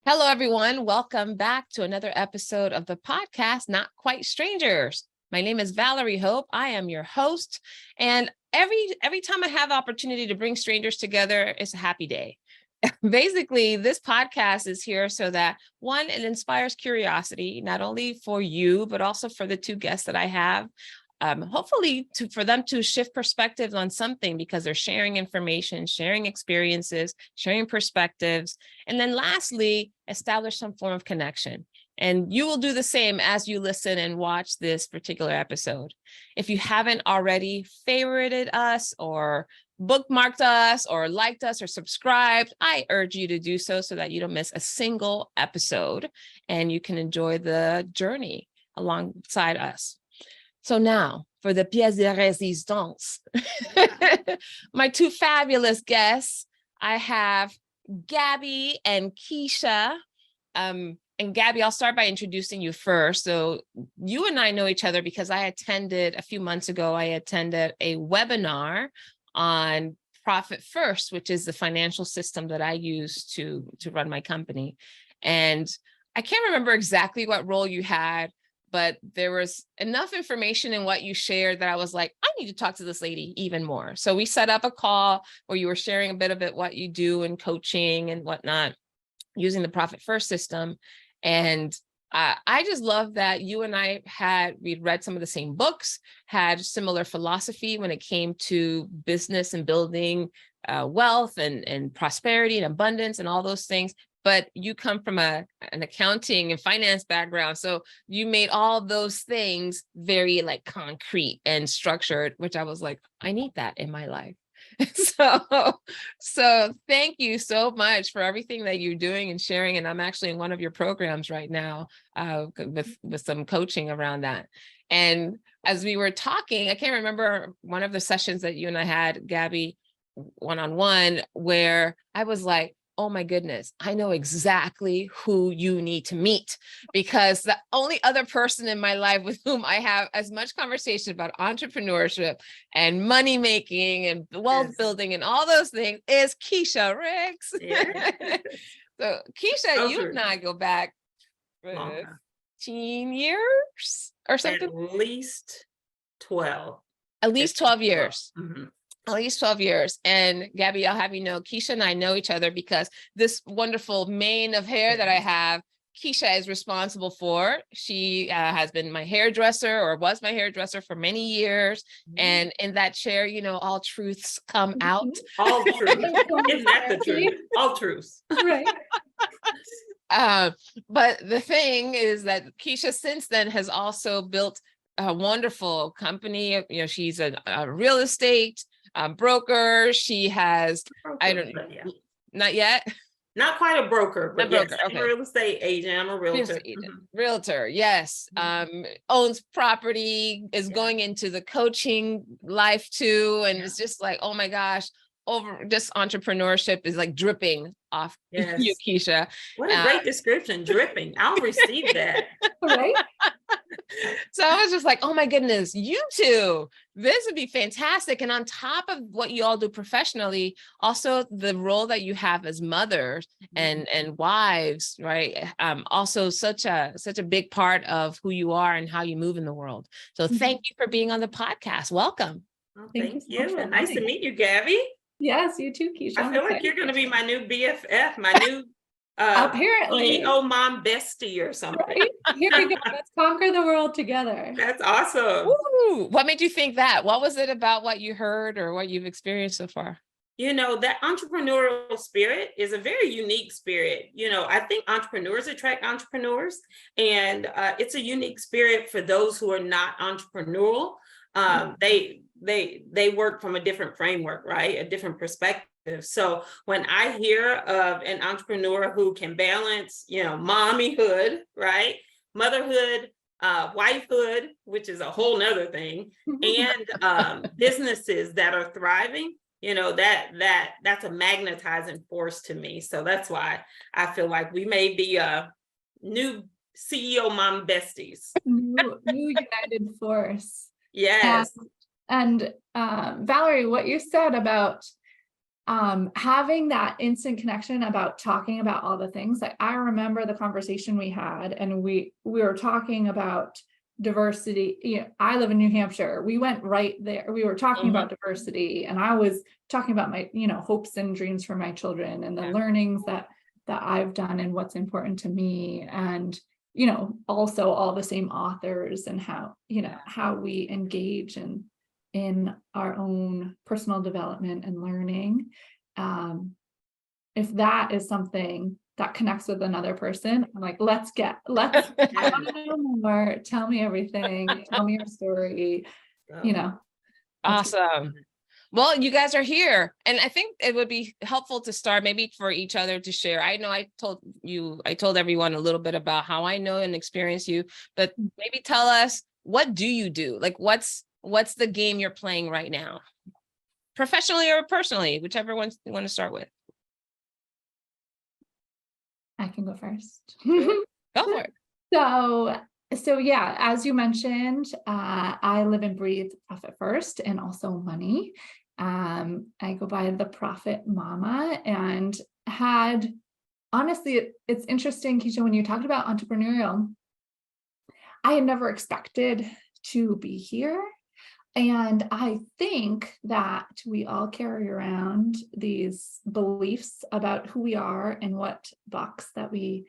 Hello, everyone. Welcome back to another episode of the podcast, Not Quite Strangers. My name is Valerie Hope. I am your host. And every time I have the opportunity to bring strangers together, it's a happy day. Basically, this podcast is here so that, one, it inspires curiosity, not only for you, but also for the two guests that I have. Hopefully for them to shift perspectives on something because they're sharing information, sharing experiences, sharing perspectives. And then lastly, establish some form of connection. And you will do the same as you listen and watch this particular episode. If you haven't already favorited us or bookmarked us or liked us or subscribed, I urge you to do so that you don't miss a single episode and you can enjoy the journey alongside us. So now for the pièce de résistance, my two fabulous guests, I have Gabbie and Keisha. And Gabbie, I'll start by introducing you first. So you and I know each other because a few months ago, I attended a webinar on Profit First, which is the financial system that I use to run my company. And I can't remember exactly what role you had, but there was enough information in what you shared that I was like, I need to talk to this lady even more. So we set up a call where you were sharing a bit of what you do in coaching and whatnot, using the Profit First system. And I just love that you and we'd read some of the same books, had similar philosophy when it came to business and building wealth and prosperity and abundance and all those things. But you come from an accounting and finance background. So you made all those things very concrete and structured, which I was like, I need that in my life. So thank you so much for everything that you're doing and sharing. And I'm actually in one of your programs right now with some coaching around that. And as we were talking, I can't remember one of the sessions that you and I had, Gabbie, one-on-one, where I was like, oh my goodness, I know exactly who you need to meet, because the only other person in my life with whom I have as much conversation about entrepreneurship and money making and wealth building and all those things is Keisha Ricks. Yeah. So Keisha, you and I go back 15 years or something? At least 12. At least 12 years. Mm-hmm. At least 12 years. And Gabbie, I'll have you know, Keisha and I know each other because this wonderful mane of hair that I have, Keisha is responsible for. She has been my hairdresser or was my hairdresser for many years. And in that chair, all truths come out. All truth. Isn't that the truth? All truths. Right. But the thing is that Keisha since then has also built a wonderful company. She's a real estate broker. She has, not yet. Not quite a broker, but yes, okay. I'm a real estate agent. I'm a realtor. Realtor, yes. Owns property, is going into the coaching life too. And it's just like, oh my gosh, just entrepreneurship is like dripping off you, Keisha. What a great description, dripping. I'll receive that. Right? So I was just like, oh my goodness, you two, this would be fantastic. And on top of what you all do professionally, also the role that you have as mothers and wives, right? Also such a big part of who you are and how you move in the world. So thank you for being on the podcast. Welcome. Oh, thank you. Nice to meet you, Gabbie. Yes, you too, Keisha. I feel like you're going to be my new BFF, my new apparently CEO mom bestie or something. Right? Here we go. Let's conquer the world together. That's awesome. Ooh, what made you think that? What was it about what you heard or what you've experienced so far? That entrepreneurial spirit is a very unique spirit. I think entrepreneurs attract entrepreneurs, and it's a unique spirit for those who are not entrepreneurial. They work from a different framework, right? A different perspective. So when I hear of an entrepreneur who can balance, mommyhood, right? Motherhood, wifehood, which is a whole nother thing, and businesses that are thriving, that's a magnetizing force to me. So that's why I feel like we may be a new CEO mom besties. New united force. Yes. And Valerie, what you said about having that instant connection about talking about all the things. Like, I remember the conversation we had, and we were talking about diversity. You know, I live in New Hampshire. We went right there. We were talking about diversity, and I was talking about my, hopes and dreams for my children, and the learnings that I've done and what's important to me. And, also all the same authors, and how we engage in our own personal development and learning. If that is something that connects with another person, I'm like, let's I want to know more. Tell me everything. Tell me your story. Awesome. Well, you guys are here, and I think it would be helpful to start maybe for each other to share. I know I told everyone a little bit about how I know and experience you, but maybe tell us, what do you do? Like, what's the game you're playing right now, professionally or personally, whichever one you want to start with. I can go first. Go for it. So yeah, as you mentioned, I live and breathe profit first, and also money. I go by the Profit Mama, and honestly, it's interesting, Keisha, when you talked about entrepreneurial, I had never expected to be here. And I think that we all carry around these beliefs about who we are and what box that we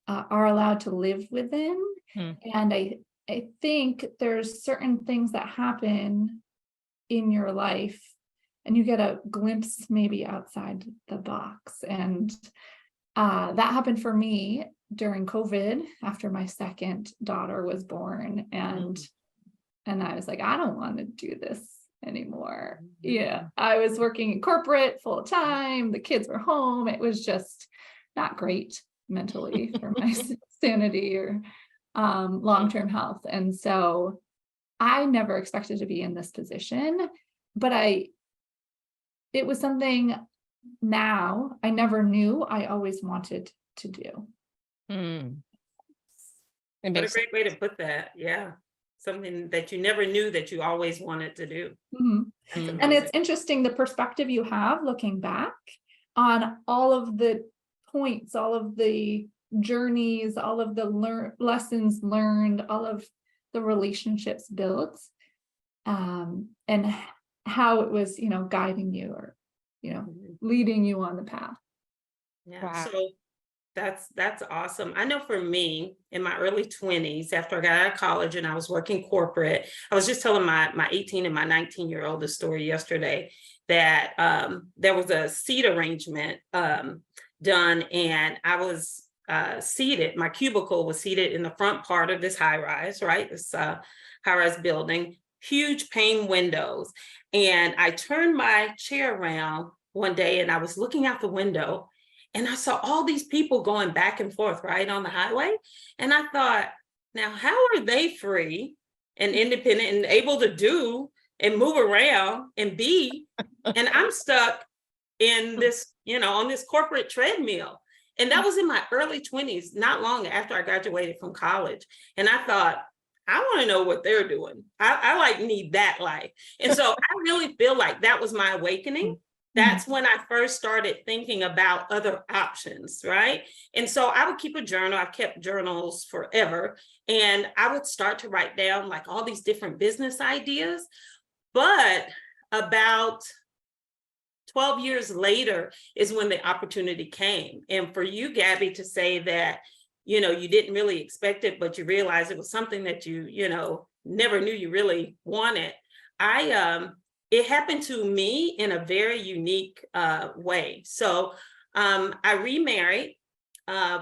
are allowed to live within. And I think there's certain things that happen in your life, and you get a glimpse maybe outside the box. And that happened for me during COVID, after my second daughter was born. And I was like, I don't want to do this anymore. Yeah, I was working in corporate full time. The kids were home. It was just not great mentally for my sanity or long-term health. And so I never expected to be in this position, but it was something now I never knew I always wanted to do. What a great way to put that. Yeah. Something that you never knew that you always wanted to do. And it's interesting, the perspective you have looking back on all of the points, all of the journeys, all of the lessons learned, all of the relationships built, and how it was, guiding you, or, leading you on the path. Yeah. Wow. So that's awesome. I know for me, in my early 20s, after I got out of college and I was working corporate, I was just telling my 18 and my 19-year-old the story yesterday, that there was a seat arrangement done, and I was seated, my cubicle was seated in the front part of this high rise, right? This high rise building, huge pane windows. And I turned my chair around one day, and I was looking out the window, and I saw all these people going back and forth, right, on the highway. And I thought, now, how are they free and independent and able to do and move around and be? And I'm stuck in this, on this corporate treadmill. And that was in my early 20s, not long after I graduated from college. And I thought, I want to know what they're doing. I need that life. And so I really feel like that was my awakening. That's when I first started thinking about other options, right? And so I would keep a journal. I've kept journals forever. And I would start to write down like all these different business ideas. But about 12 years later is when the opportunity came. And for you, Gabbie, to say that, you didn't really expect it, but you realized it was something that you never knew you really wanted. It happened to me in a very unique way. So I remarried.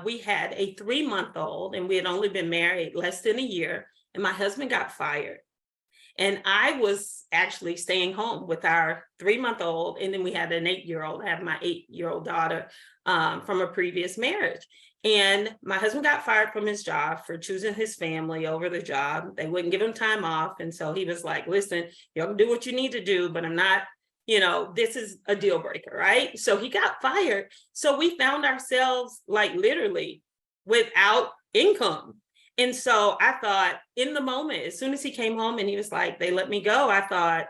We had a 3-month-old, and we had only been married less than a year, and my husband got fired. And I was actually staying home with our 3-month-old, and then we had an 8-year-old. I have my 8-year-old daughter from a previous marriage. And my husband got fired from his job for choosing his family over the job. They wouldn't give him time off. And so he was like, listen, y'all do what you need to do, but I'm not, this is a deal breaker, right? So he got fired. So we found ourselves like literally without income. And so I thought, in the moment, as soon as he came home and he was like, they let me go, I thought,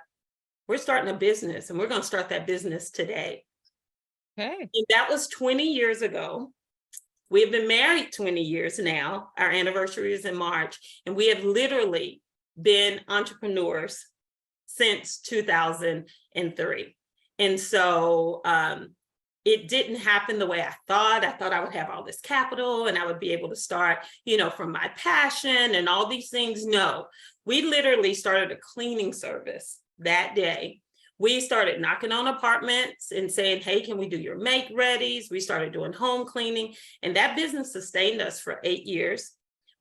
we're starting a business, and we're going to start that business today. Okay. And that was 20 years ago. We have been married 20 years now. Our anniversary is in March, and we have literally been entrepreneurs since 2003. And so it didn't happen the way I thought. I thought I would have all this capital and I would be able to start, from my passion and all these things. No, we literally started a cleaning service that day. We started knocking on apartments and saying, hey, can we do your make readies? We started doing home cleaning, and that business sustained us for 8 years.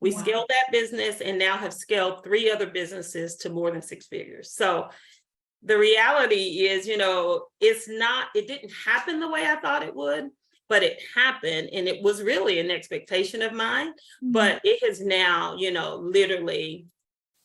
We scaled that business and now have scaled 3 other businesses to more than 6 figures. So the reality is, it didn't happen the way I thought it would, but it happened. And it was really an expectation of mine, but it has now, literally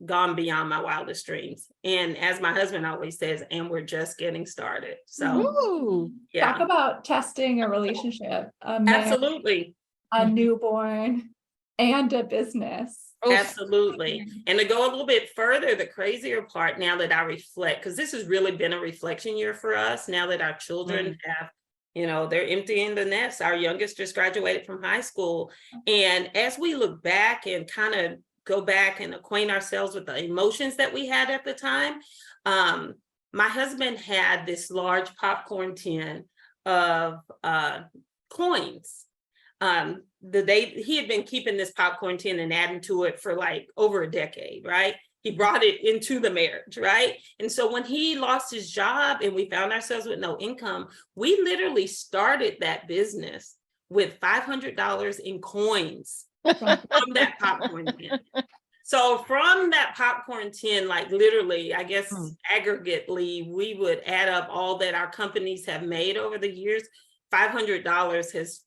gone beyond my wildest dreams. And as my husband always says, and we're just getting started. So Talk about testing a relationship, a marriage, absolutely, a newborn, and a business. Absolutely. And to go a little bit further, the crazier part, now that I reflect, because this has really been a reflection year for us, now that our children have, they're emptying the nest. Our youngest just graduated from high school. And as we look back and kind of go back and acquaint ourselves with the emotions that we had at the time, my husband had this large popcorn tin of coins. He had been keeping this popcorn tin and adding to it for like over a decade, right? He brought it into the marriage, right? And so when he lost his job and we found ourselves with no income, we literally started that business with $500 in coins from that popcorn tin. So from that popcorn tin, like literally, I guess aggregately, we would add up all that our companies have made over the years. $500 has,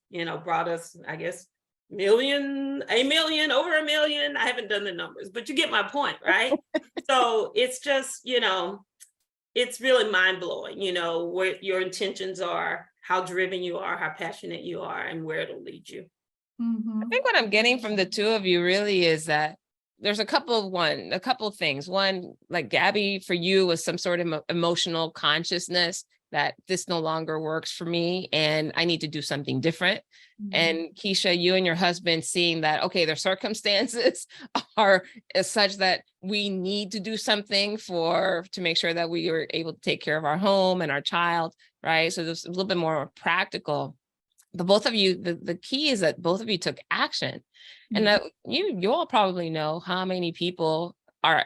brought us, I guess, over $1 million. I haven't done the numbers, but you get my point, right? So it's just, it's really mind blowing, what your intentions are, how driven you are, how passionate you are, and where it'll lead you. I think what I'm getting from the two of you really is that there's a couple of things. One, like Gabbie, for you was some sort of emotional consciousness that this no longer works for me and I need to do something different. And Keisha, you and your husband seeing that, okay, their circumstances are such that we need to do something to make sure that we are able to take care of our home and our child, right? So there's a little bit more practical. But both of you, the key is that both of you took action. And that you all probably know how many people are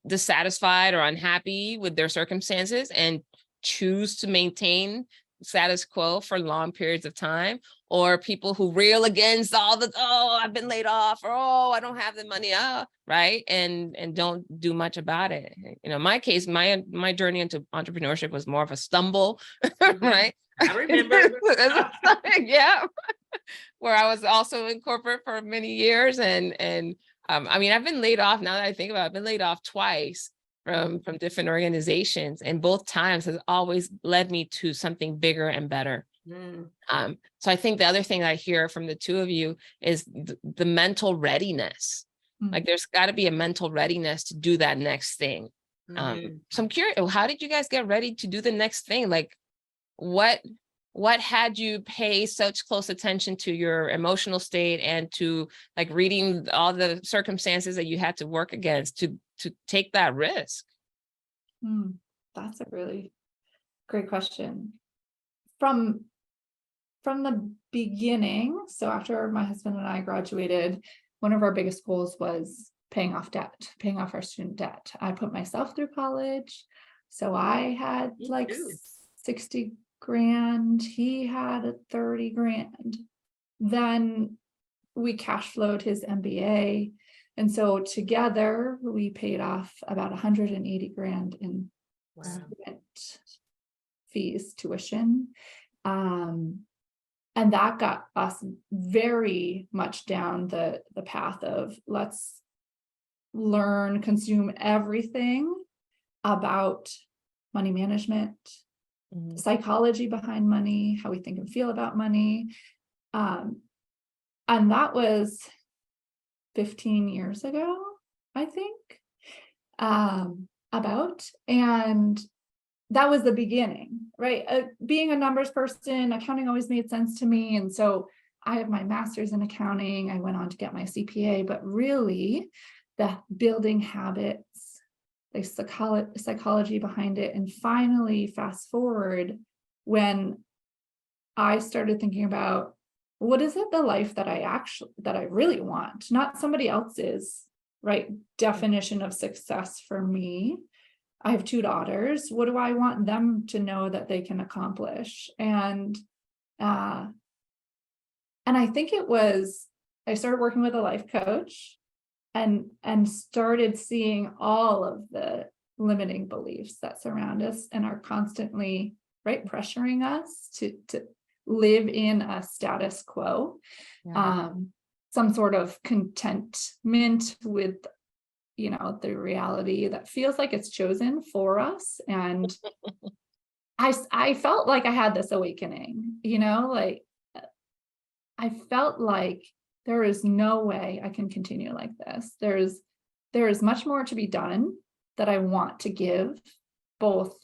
dissatisfied or unhappy with their circumstances and choose to maintain status quo for long periods of time, or people who rail against all the, I've been laid off, or I don't have the money, right? And don't do much about it. In my case, my journey into entrepreneurship was more of a stumble, right? I remember. Yeah. Where I was also in corporate for many years. And I mean, I've been laid off, now that I think about it, I've been laid off twice from different organizations, and both times has always led me to something bigger and better. So I think the other thing I hear from the two of you is the mental readiness. Like there's got to be a mental readiness to do that next thing. So I'm curious, how did you guys get ready to do the next thing? Like what had you pay such close attention to your emotional state and to like reading all the circumstances that you had to work against to take that risk? That's a really great question. From the beginning, so after my husband and I graduated, one of our biggest goals was paying off our student debt. I put myself through college, so I had like 60 grand, he had 30 grand. Then we cash flowed his MBA. And so together we paid off about 180 grand in student fees, tuition. And that got us very much down the path of let's learn, consume everything about money management, psychology behind money, how we think and feel about money. And that was 15 years ago, I think, and that was the beginning, right? Being a numbers person, accounting always made sense to me. And so I have my master's in accounting. I went on to get my CPA, but really the building habits, like psychology behind it. And finally, fast forward, when I started thinking about what is it the life that I really want, not somebody else's, right, definition of success for me. I have 2 daughters. What do I want them to know that they can accomplish? And I think I started working with a life coach and started seeing all of the limiting beliefs that surround us and are constantly, right, pressuring us to live in a status quo, some sort of contentment with, the reality that feels like it's chosen for us. And I felt like I had this awakening, like I felt like there is no way I can continue like this. There is much more to be done that I want to give, both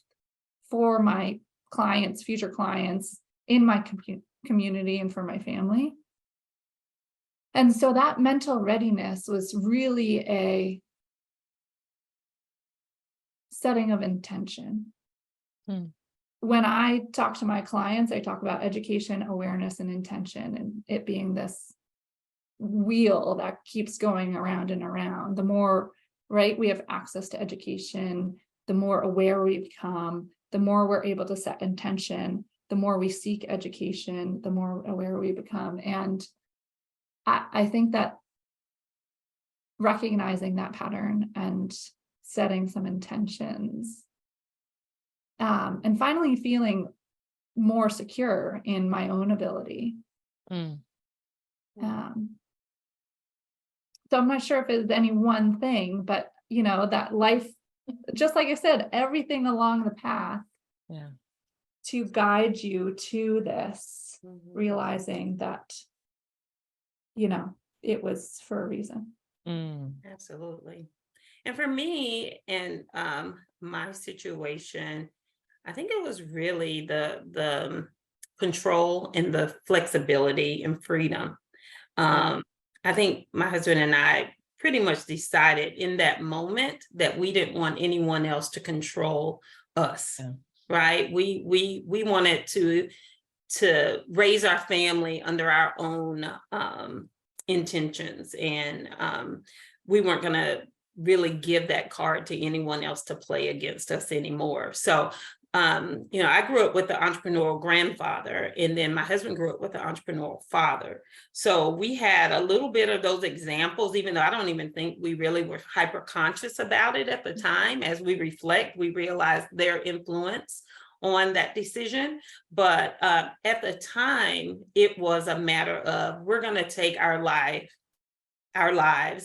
for my clients, future clients, in my community, and for my family. And so that mental readiness was really a setting of intention. When I talk to my clients, I talk about education, awareness, and intention, and it being this wheel that keeps going around and around. The more, right, we have access to education, the more aware we become, the more we're able to set intention, the more we seek education, the more aware we become. And I think that recognizing that pattern and setting some intentions, and finally feeling more secure in my own ability. So I'm not sure if it's any one thing, but that life, just like I said, everything along the path to guide you to this, realizing that, it was for a reason. Absolutely. And for me, in my situation, I think it was really the control and the flexibility and freedom. I think my husband and I pretty much decided in that moment that we didn't want anyone else to control us, right? We wanted to raise our family under our own intentions, and we weren't going to really give that card to anyone else to play against us anymore. So I grew up with the entrepreneurial grandfather, and then my husband grew up with the entrepreneurial father. So we had a little bit of those examples, even though I don't even think we really were hyper conscious about it at the time. As we reflect, we realize their influence on that decision. But at the time, it was a matter of, we're going to take our lives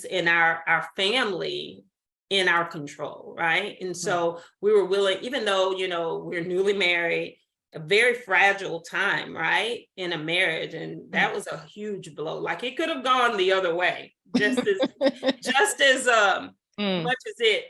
and our family in our control, right? And so we were willing, even though, we're newly married, a very fragile time, right, in a marriage. And that was a huge blow. Like, it could have gone the other way, just as much as it,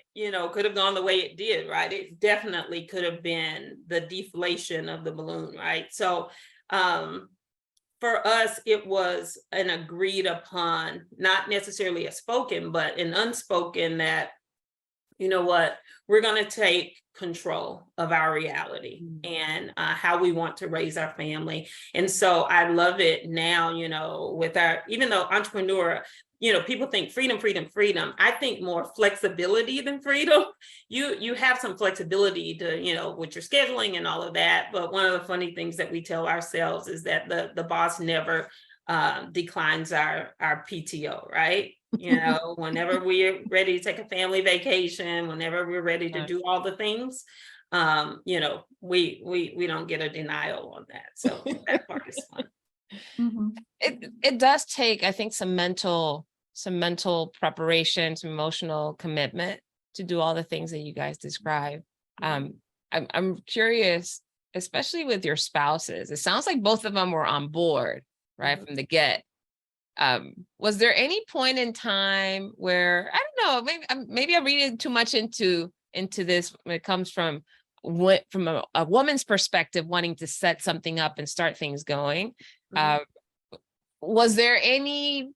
could have gone the way it did, right? It definitely could have been the deflation of the balloon, right? So for us, it was an agreed upon, not necessarily a spoken, but an unspoken, that, we're going to take control of our reality and how we want to raise our family. And so I love it now, with even though entrepreneur, people think freedom. I think more flexibility than freedom. You have some flexibility to, with your scheduling and all of that. But one of the funny things that we tell ourselves is that the boss never declines our PTO, right? Whenever we're ready to take a family vacation, whenever we're ready to do all the things, we don't get a denial on that. So that part is fun. It does take, I think, some mental preparation, some emotional commitment to do all the things that you guys describe. I'm curious, especially with your spouses. It sounds like both of them were on board, right, from the get. Was there any point in time where, I don't know, maybe I'm reading too much into this when it comes from what from a woman's perspective, wanting to set something up and start things going, was there any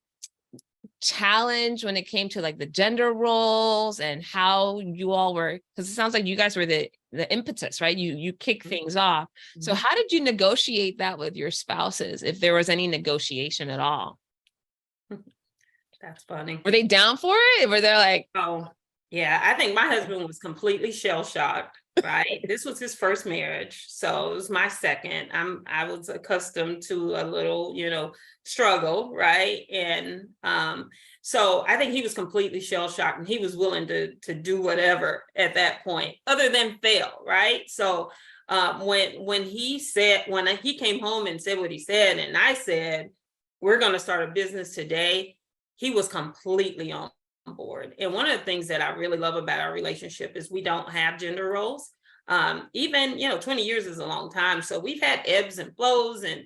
challenge when it came to like the gender roles and how you all were, because it sounds like you guys were the impetus, right? You kick things off. So how did you negotiate that with your spouses, if there was any negotiation at all? That's funny. Were they down for it? Were they like, oh yeah, I think my husband was completely shell-shocked, right? This was his first marriage, so it was my second. I was accustomed to a little, struggle, right? And so I think he was completely shell-shocked, and he was willing to do whatever at that point, other than fail, right? So when he came home and said what he said, and I said, we're going to start a business today, he was completely on board. And one of the things that I really love about our relationship is we don't have gender roles. Even 20 years is a long time, so we've had ebbs and flows, and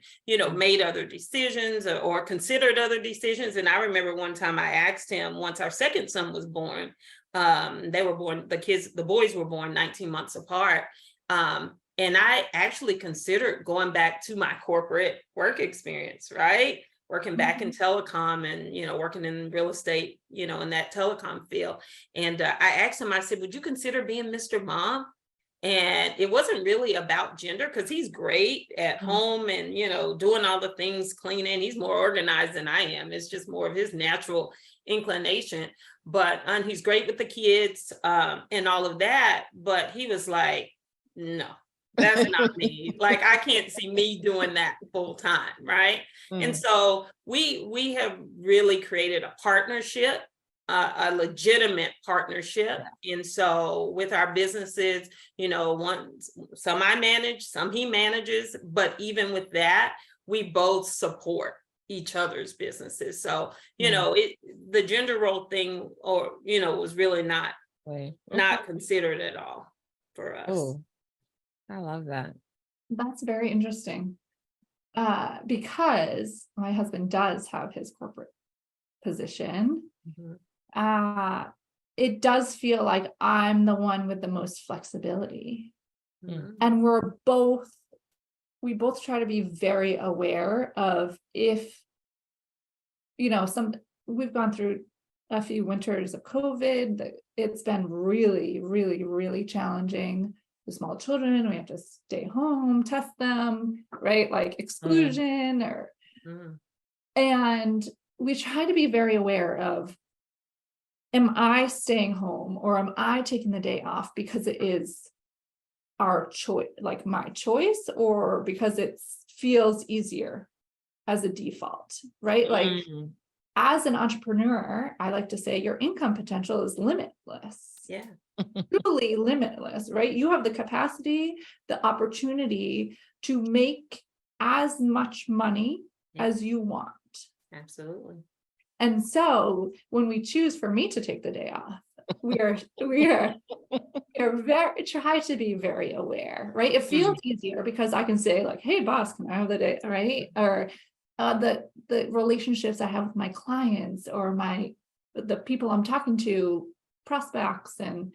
made other decisions or considered other decisions. And I remember one time I asked him, once our second son was born, the boys were born 19 months apart, and I actually considered going back to my corporate work experience, right? Working back in telecom and, working in real estate, in that telecom field. And I asked him, I said, would you consider being Mr. Mom? And it wasn't really about gender, because he's great at home and, doing all the things, cleaning. He's more organized than I am. It's just more of his natural inclination. And he's great with the kids and all of that. But he was like, no. That's not me. Like, I can't see me doing that full time, right? And so we have really created a partnership, a legitimate partnership. And so with our businesses, some I manage, some he manages, but even with that, we both support each other's businesses. So, the gender role thing, was really not considered at all for us. oh, I love that. That's very interesting. Because my husband does have his corporate position. It does feel like I'm the one with the most flexibility. And we both try to be very aware of, if, we've gone through a few winters of COVID, it's been really, really, really challenging. The small children, we have to stay home, test them, right? Like exclusion and we try to be very aware of, am I staying home or am I taking the day off because it is our choice, like my choice, or because it feels easier as a default, right? Like as an entrepreneur, I like to say your income potential is limitless. Yeah. Truly limitless, right? You have the capacity, the opportunity to make as much money as you want. Absolutely. And so when we choose for me to take the day off, we are very try to be very aware, right? It feels easier because I can say like, hey boss, can I have the day, right? Or the relationships I have with my clients or the people I'm talking to, prospects and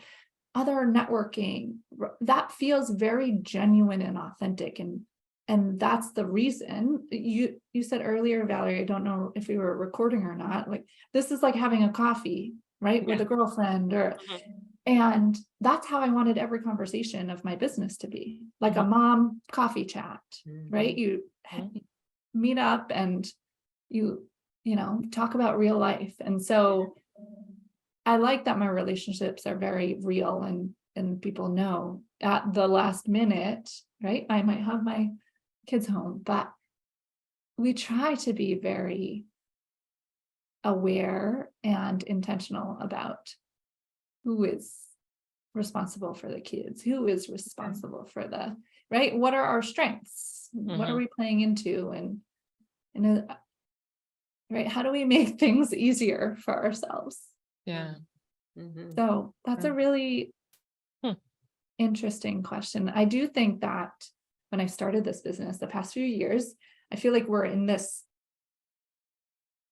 other networking, that feels very genuine and authentic. And that's the reason you said earlier, Valerie, I don't know if we were recording or not, like this is like having a coffee, right? With a girlfriend and that's how I wanted every conversation of my business to be, like a mom coffee chat, right? You meet up and you talk about real life. And so I like that my relationships are very real and people know at the last minute, right? I might have my kids home, but we try to be very aware and intentional about who is responsible for the kids, who is responsible for right? What are our strengths? What are we playing into? And right, how do we make things easier for ourselves? Yeah. So that's a really interesting question. I do think that when I started this business the past few years, I feel like we're in this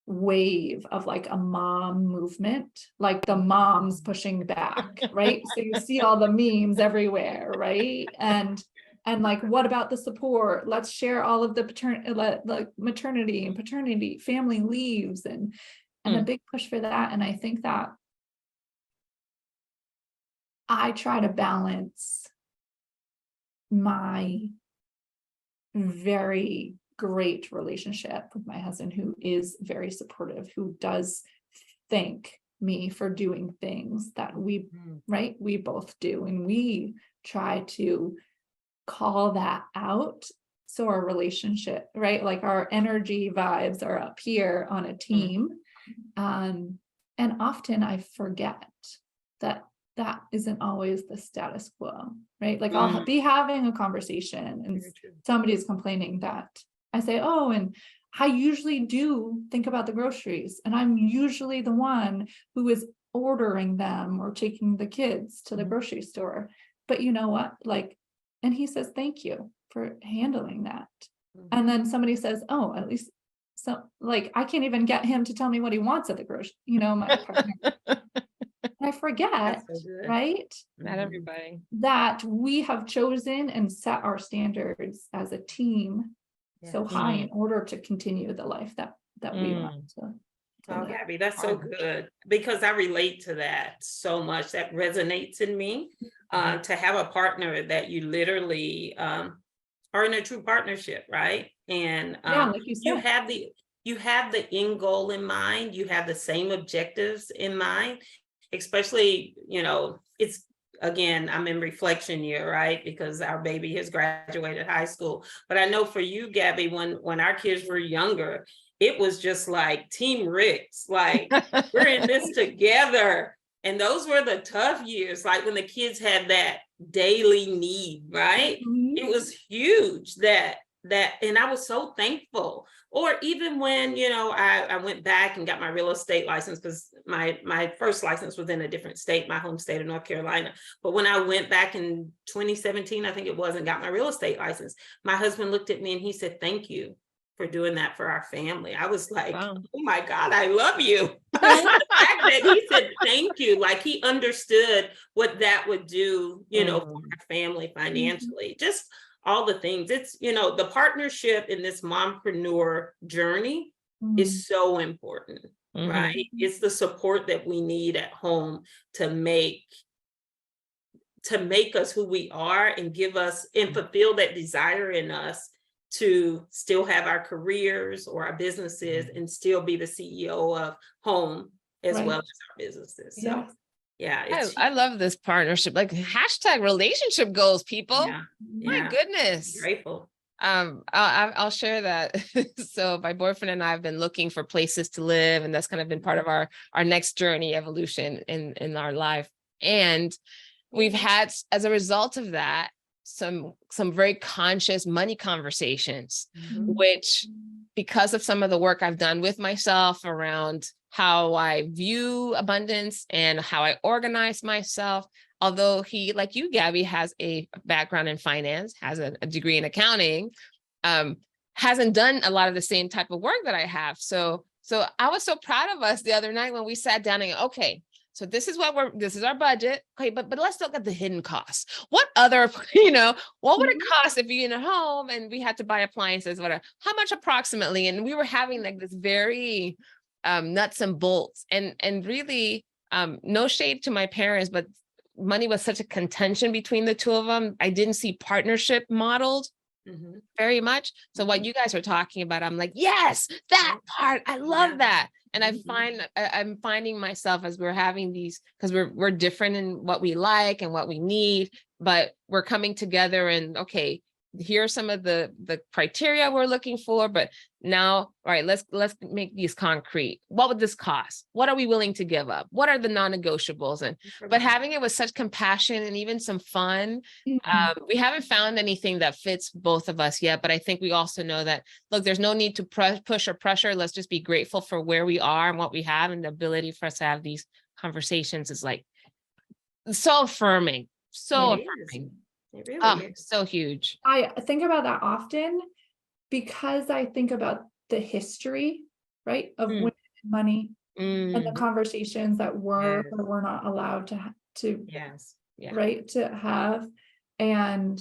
wave of like a mom movement, like the moms pushing back, right? So you see all the memes everywhere, right? And like, what about the support? Let's share all of the maternity and paternity, family leaves, and a big push for that. And I think that I try to balance my very great relationship with my husband, who is very supportive, who does thank me for doing things that we both do. And we try to call that out. So our relationship, right? Like our energy vibes are up here on a team. And often I forget that isn't always the status quo, right? Like I'll be having a conversation and somebody's complaining that I say, oh, and I usually do think about the groceries, and I'm usually the one who is ordering them or taking the kids to the grocery store. But you know what? Like, and he says, thank you for handling that. And then somebody says, oh, at least so, like, I can't even get him to tell me what he wants at the grocery, my partner. I forget, right? Not everybody. That we have chosen and set our standards as a team so high in order to continue the life that we want to. Oh, Gabbie, that's so good, because I relate to that so much. That resonates in me, to have a partner that you literally are in a true partnership, right? And like you said, you have the end goal in mind, you have the same objectives in mind, especially, it's, again, I'm in reflection year, right? Because our baby has graduated high school. But I know for you, Gabbie, when our kids were younger, it was just like Team Ricks, like we're in this together. And those were the tough years, like when the kids had that daily need, right? It was huge that, and I was so thankful. Or even when, I went back and got my real estate license, because my first license was in a different state, my home state of North Carolina. But when I went back in 2017, I think it was, and got my real estate license, my husband looked at me and he said, thank you for doing that for our family. I was like, wow. Oh my God, I love you. The fact that he said thank you, like he understood what that would do, for our family financially, just all the things. It's, the partnership in this mompreneur journey is so important, right? It's the support that we need at home to make us who we are, and give us and fulfill that desire in us to still have our careers or our businesses and still be the CEO of home as well as our businesses. So I love this partnership, like hashtag relationship goals, people. My goodness. I'm grateful. I'll share that. So my boyfriend and I have been looking for places to live, and that's kind of been part of our next journey evolution in our life. And we've had, as a result of that, some very conscious money conversations, which, because of some of the work I've done with myself around how I view abundance and how I organize myself, although he, like you, Gabbie, has a background in finance, has a degree in accounting, hasn't done a lot of the same type of work that I have. So I was so proud of us the other night when we sat down and, okay, so this is this is our budget. Okay, but let's look at the hidden costs. What other, what would it cost if you're in a home and we had to buy appliances, whatever, how much approximately? And we were having like this very nuts and bolts, and really no shade to my parents, but money was such a contention between the two of them. I didn't see partnership modeled very much. So what you guys are talking about, I'm like, yes, that part, I love that. And I'm finding myself, as we're having these, because we're different in what we like and what we need, but we're coming together and, okay, here are some of the criteria we're looking for, but now, all right, let's make these concrete. What would this cost? What are we willing to give up? What are the non-negotiables? But having it with such compassion and even some fun, we haven't found anything that fits both of us yet, but I think we also know that, look, there's no need to push or pressure. Let's just be grateful for where we are and what we have, and the ability for us to have these conversations is like so affirming, so affirming. It really is. So huge. I think about that often, because I think about the history right? Of women and money and the Mm. conversations that were Yes. or were not allowed to Yes. Yeah. right, to have. And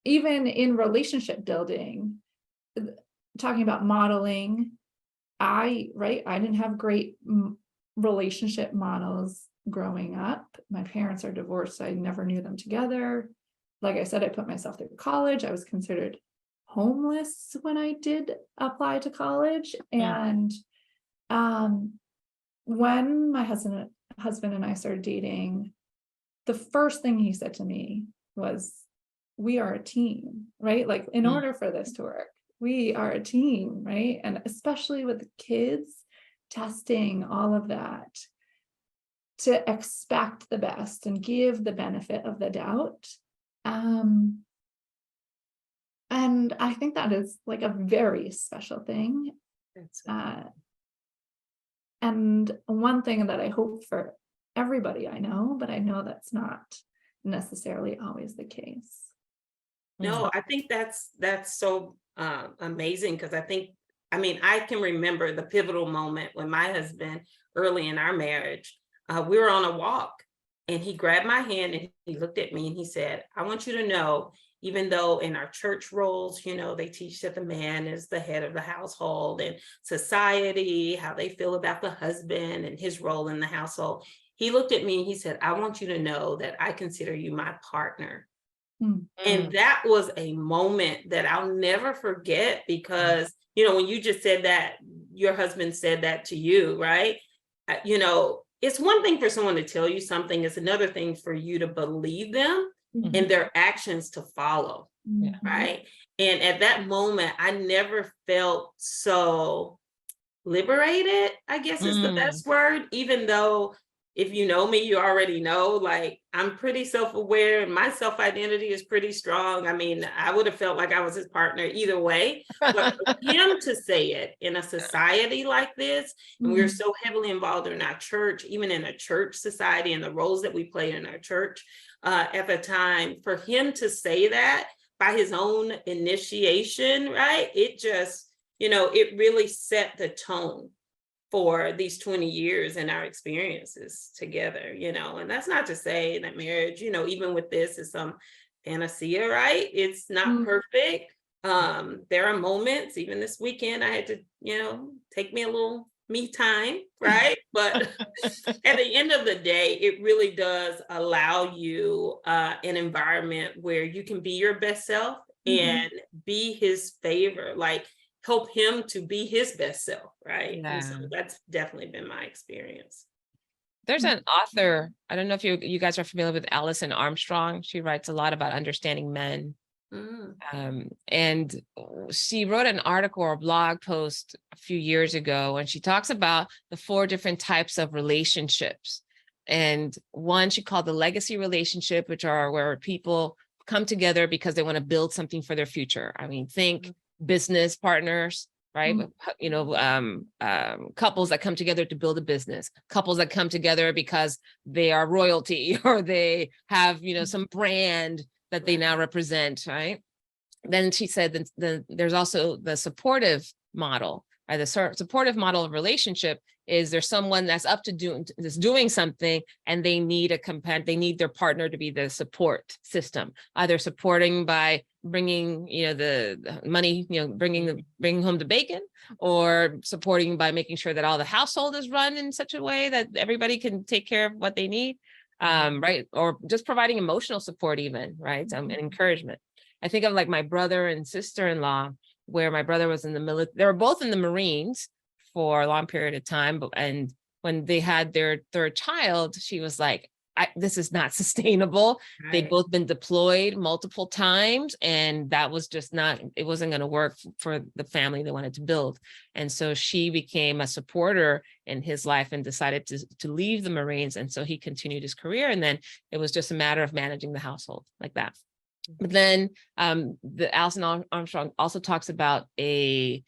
even in relationship building, talking about modeling, I didn't have great relationship models growing up. My parents are divorced. I never knew them together. Like I said, I put myself through college. I was considered homeless when I did apply to college. And when my husband and I started dating, the first thing he said to me was, we are a team, right? Like, in order for this to work, we are a team, right? And especially with the kids, testing all of that, to expect the best and give the benefit of the doubt. And I think that is like a very special thing. And one thing that I hope for everybody I know, but I know that's not necessarily always the case. No, I think that's so amazing, because I mean, I can remember the pivotal moment when my husband, early in our marriage, we were on a walk and he grabbed my hand and he looked at me and he said, I want you to know, even though in our church roles, you know, they teach that the man is the head of the household, and society, how they feel about the husband and his role in the household. He looked at me and he said, I want you to know that I consider you my partner. And that was a moment that I'll never forget, because, you know, when you just said that, your husband said that to you, right? You know, it's one thing for someone to tell you something, it's another thing for you to believe them and their actions to follow, right? And at that moment, I never felt so liberated, I guess is the best word, even though, if you know me, you already know, like, I'm pretty self-aware and my self-identity is pretty strong. I mean, I would have felt like I was his partner either way. But for him to say it in a society like this, and we're so heavily involved in our church, even in a church society and the roles that we play in our church at the time, for him to say that by his own initiation, right? It just, you know, it really set the tone for these 20 years and our experiences together, you know. And that's not to say that marriage, you know, even with this, is some panacea, right? It's not perfect. There are moments, even this weekend, I had to, you know, take me a little me time, right? But at the end of the day, it really does allow you an environment where you can be your best self and be his favor, like help him to be his best self, right? And so that's definitely been my experience. There's an author, I don't know if you guys are familiar with Alison Armstrong. She writes a lot about understanding men. And she wrote an article or a blog post a few years ago, and she talks about the 4 different types of relationships. And one she called the legacy relationship, which are where people come together because they want to build something for their future. I mean, think business partners, right? You know, couples that come together to build a business, couples that come together because they are royalty or they have, you know, some brand that they now represent, right? Then she said that there's also the supportive model, right? The supportive model of relationship is there's someone that's doing something, and they need they need their partner to be the support system, either supporting by bringing, you know, the money, you know, bringing home the bacon, or supporting by making sure that all the household is run in such a way that everybody can take care of what they need, right? Or just providing emotional support even, right? And encouragement. I think of like my brother and sister-in-law, where my brother was in the military. They were both in the Marines for a long period of time. And when they had their 3rd child, she was like, this is not sustainable. Right. They'd both been deployed multiple times, and that was just it wasn't going to work for the family they wanted to build. And so she became a supporter in his life and decided to leave the Marines. And so he continued his career. And then it was just a matter of managing the household like that. But then the Alison Armstrong also talks about a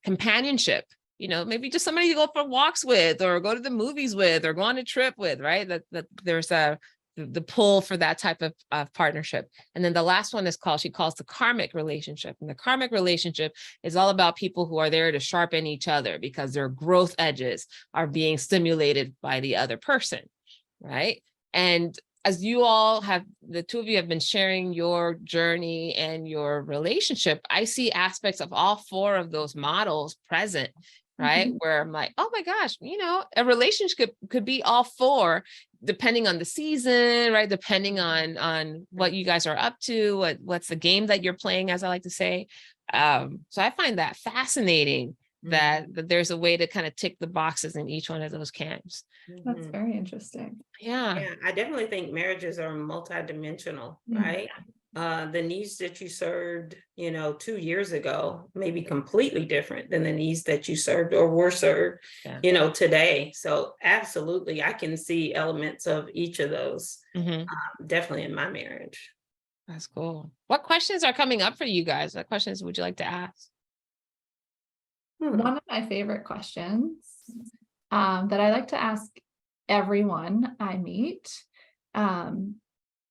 companionship, you know, maybe just somebody to go for walks with, or go to the movies with, or go on a trip with, right? That there's a the pull for that type of partnership. And then the last one she calls the karmic relationship. And the karmic relationship is all about people who are there to sharpen each other because their growth edges are being stimulated by the other person, right? And as you all have, the two of you have been sharing your journey and your relationship, I see aspects of all four of those models present, right? Mm-hmm. Where I'm like, oh my gosh, a relationship could be all four, depending on the season, right? Depending on what you guys are up to, what's the game that you're playing, as I like to say. So I find that fascinating that there's a way to kind of tick the boxes in each one of those camps. That's very interesting. Yeah, I definitely think marriages are multidimensional, right? The needs that you served, 2 years ago may be completely different than the needs that you served or were served, today. So absolutely, I can see elements of each of those definitely in my marriage. That's cool. What questions are coming up for you guys? What questions would you like to ask? One of my favorite questions that I like to ask everyone I meet, and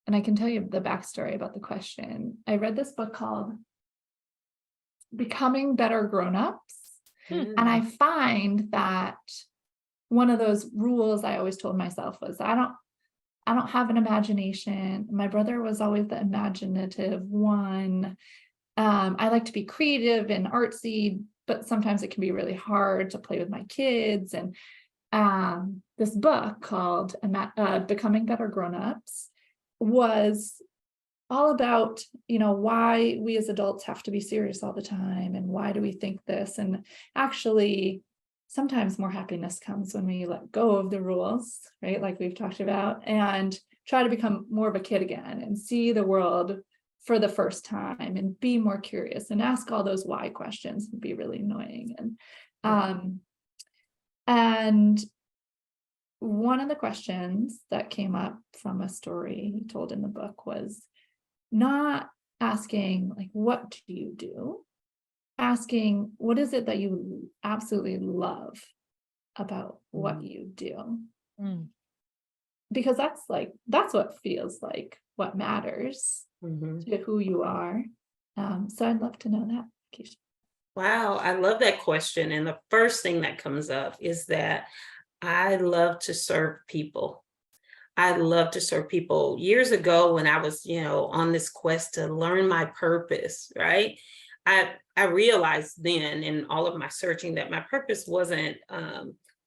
I can tell you the backstory about the question. I read this book called Becoming Better Grownups, and I find that one of those rules I always told myself was I don't have an imagination. My brother was always the imaginative one. I like to be creative and artsy, but sometimes it can be really hard to play with my kids. And this book called Becoming Better Grownups was all about, why we as adults have to be serious all the time and why do we think this? And actually, sometimes more happiness comes when we let go of the rules, right? Like we've talked about, and try to become more of a kid again and see the world for the first time and be more curious and ask all those why questions and be really annoying. And one of the questions that came up from a story he told in the book was not asking, like, what do you do? Asking, what is it that you absolutely love about what you do? Because that's what feels like what matters to who you are. So I'd love to know that, Keisha. Wow, I love that question. And the first thing that comes up is that I love to serve people. I love to serve people. Years ago, when I was, on this quest to learn my purpose, right? I realized then in all of my searching that my purpose wasn't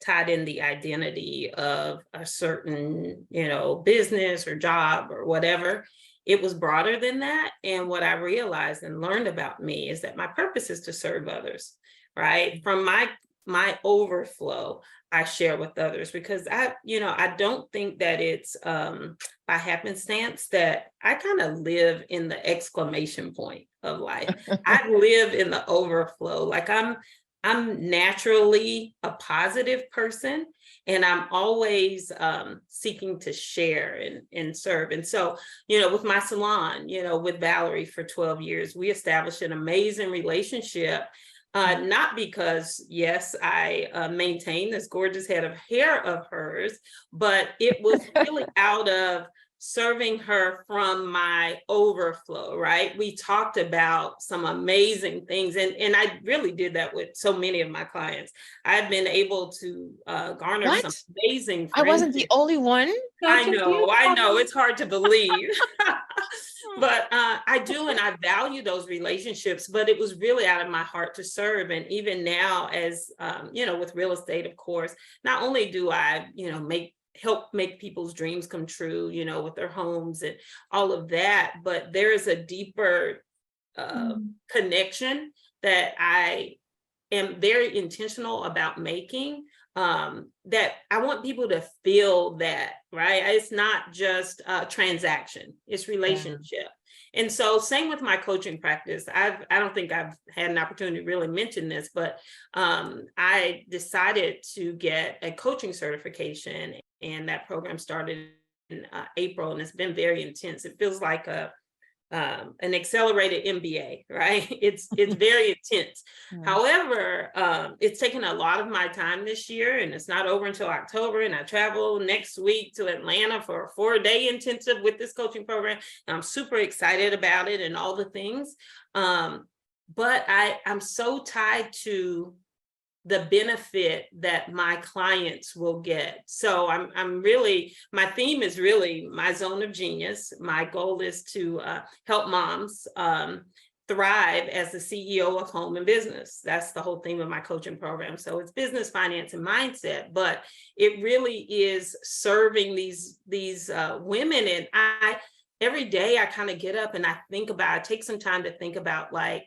tied in the identity of a certain, business or job or whatever. It was broader than that. And what I realized and learned about me is that my purpose is to serve others, right? From my overflow, I share with others because I don't think that it's by happenstance that I kind of live in the exclamation point of life. I live in the overflow. Like I'm naturally a positive person and I'm always seeking to share and serve. And so, with my salon, with Valerie for 12 years, we established an amazing relationship. Not because, yes, I maintain this gorgeous head of hair of hers, but it was really out of serving her from my overflow, right? We talked about some amazing things. And I really did that with so many of my clients. I've been able to garner some amazing friendships. I wasn't the only one. I know. It's hard to believe. But I do, and I value those relationships, but it was really out of my heart to serve. And even now, as with real estate, of course, not only do I, help make people's dreams come true, with their homes and all of that, but there is a deeper connection that I am very intentional about making, that I want people to feel that, right? It's not just a transaction, it's relationship. And so same with my coaching practice. I don't think I've had an opportunity to really mention this, but I decided to get a coaching certification, and that program started in April, and it's been very intense. It feels like a an accelerated MBA, right? It's very intense. However, it's taken a lot of my time this year, and it's not over until October. And I travel next week to Atlanta for a 4-day intensive with this coaching program. And I'm super excited about it and all the things. But I'm so tied to the benefit that my clients will get. So I'm really, my theme is really my zone of genius. My goal is to help moms thrive as the CEO of home and business. That's the whole theme of my coaching program. So it's business, finance, and mindset, but it really is serving these women. And every day I kind of get up and I take some time to think about, like,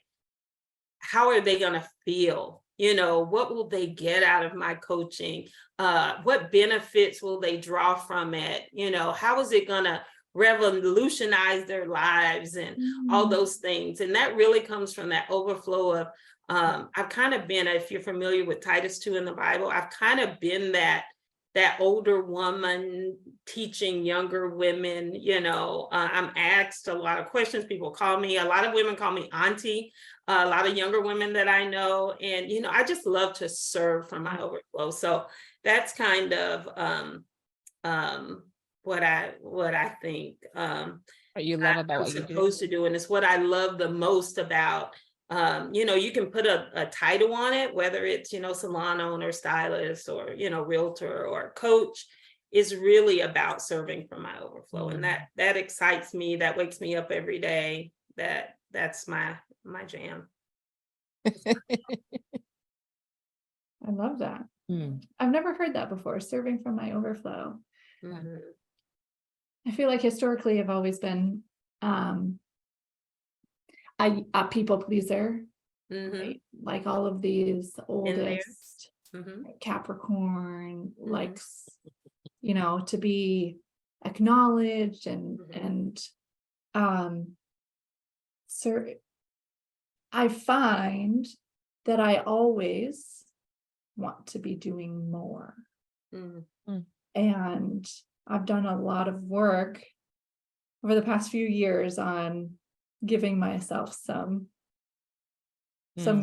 how are they going to feel? You know, what will they get out of my coaching? What benefits will they draw from it? You know, how is it going to revolutionize their lives and all those things? And that really comes from that overflow of, I've kind of been, if you're familiar with Titus 2 in the Bible, I've kind of been that older woman teaching younger women. You know, I'm asked a lot of questions. People call me, a lot of women call me auntie, a lot of younger women that I know. And, you know, I just love to serve from my overflow. So that's kind of what I think what you love about what you do. Supposed to do. And it's what I love the most about, you know, you can put a title on it, whether it's, you know, salon owner, stylist, or, you know, realtor or coach, is really about serving from my overflow. And that excites me. That wakes me up every day. That's my jam. I love that. I've never heard that before, serving from my overflow. I feel like historically I've always been a people pleaser, right? Like all of these oldest Capricorn likes, you know, to be acknowledged and so I find that I always want to be doing more. And I've done a lot of work over the past few years on giving myself some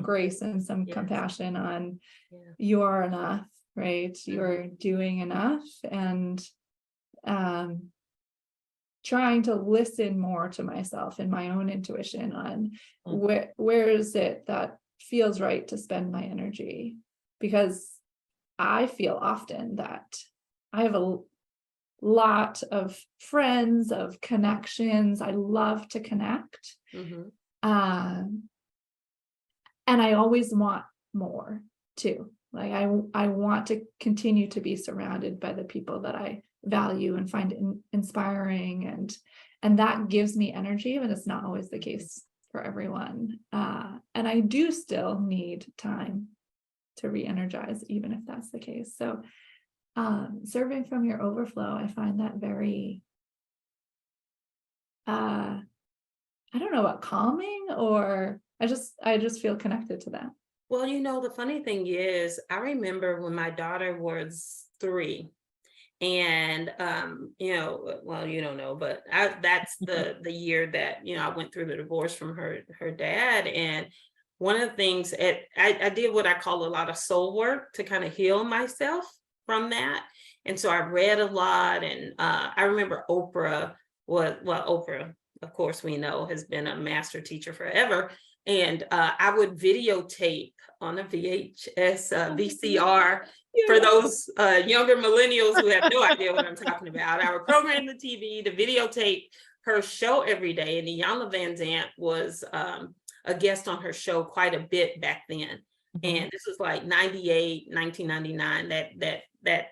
grace and some compassion on you are enough, right? You're doing enough, and trying to listen more to myself and my own intuition on where is it that feels right to spend my energy, because I feel often that I have a lot of friends, of connections. I love to connect. And I always want more too. Like I want to continue to be surrounded by the people that I value and find inspiring, and that gives me energy, but it's not always the case for everyone. And I do still need time to re-energize, even if that's the case. So serving from your overflow, I find that very, I don't know about calming, or I just feel connected to that. Well, you know, the funny thing is, I remember when my daughter was 3, and you know, well, you don't know, but that's the year that, you know, I went through the divorce from her dad. And one of the things I did what I call a lot of soul work to kind of heal myself from that. And so I read a lot, and I remember Oprah, of course, we know, has been a master teacher forever. And I would videotape on a VHS, VCR, for those younger millennials who have no idea what I'm talking about. I would program the TV to videotape her show every day. And Iyanla Vanzant was a guest on her show quite a bit back then. And this was like 98, 1999, that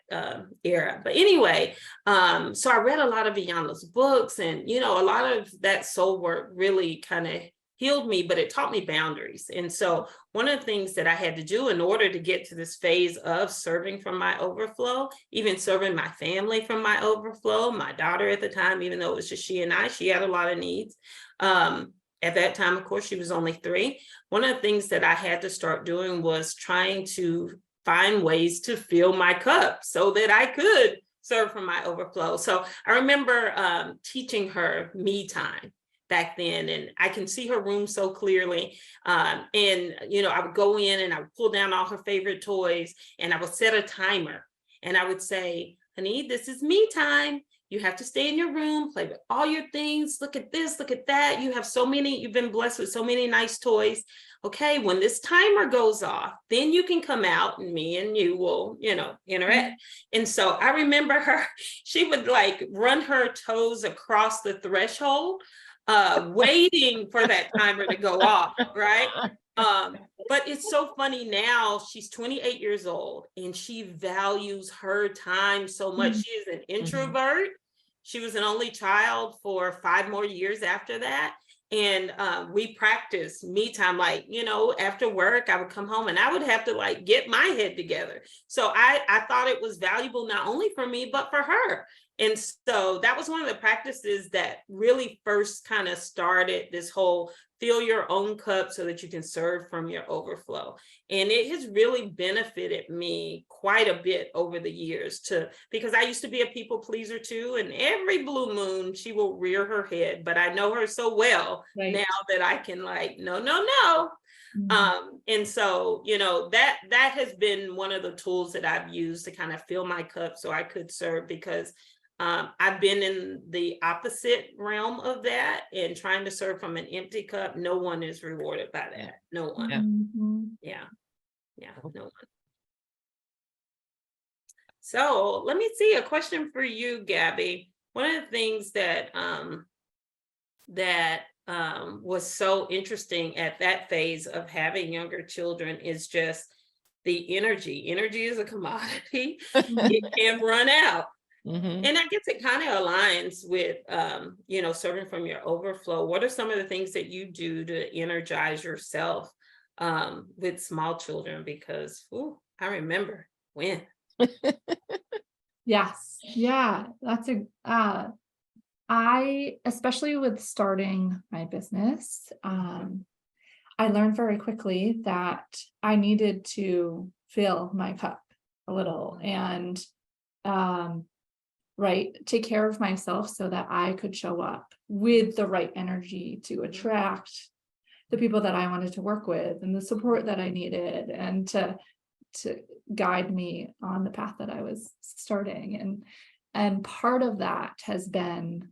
era. But anyway, so I read a lot of Iyanla's books, and, you know, a lot of that soul work really kind of healed me, but it taught me boundaries. And so one of the things that I had to do in order to get to this phase of serving from my overflow, even serving my family from my overflow, my daughter at the time, even though it was just she and I, she had a lot of needs. At that time, of course, she was only 3. One of the things that I had to start doing was trying to find ways to fill my cup so that I could serve from my overflow. So I remember teaching her me time, back then, and I can see her room so clearly. And, you know, I would go in and I would pull down all her favorite toys, and I would set a timer, and I would say, honey, this is me time. You have to stay in your room, play with all your things. Look at this, look at that. You have so many, you've been blessed with so many nice toys. Okay, when this timer goes off, then you can come out and me and you will, you know, interact. And so I remember her, she would like run her toes across the threshold, waiting for that timer to go off, right? But it's so funny now, she's 28 years old and she values her time so much. She is an introvert. She was an only child for 5 more years after that. And we practiced me time, like, you know, after work, I would come home and I would have to like get my head together. So I thought it was valuable, not only for me, but for her. And so that was one of the practices that really first kind of started this whole fill your own cup so that you can serve from your overflow. And it has really benefited me quite a bit over the years because I used to be a people pleaser too. And every blue moon, she will rear her head, but I know her so well now that I can like, no. And so, you know, that has been one of the tools that I've used to kind of fill my cup so I could serve, because I've been in the opposite realm of that and trying to serve from an empty cup. No one is rewarded by that. No one. Yeah. No one. So let me see a question for you, Gabbie. One of the things that was so interesting at that phase of having younger children is just the energy. Energy is a commodity. It can run out. And I guess it kind of aligns with, you know, serving from your overflow. What are some of the things that you do to energize yourself with small children? Because I remember when. Yes. Yeah. That's I, especially with starting my business, I learned very quickly that I needed to fill my cup a little and, take care of myself so that I could show up with the right energy to attract the people that I wanted to work with and the support that I needed, and to guide me on the path that I was starting. And part of that has been,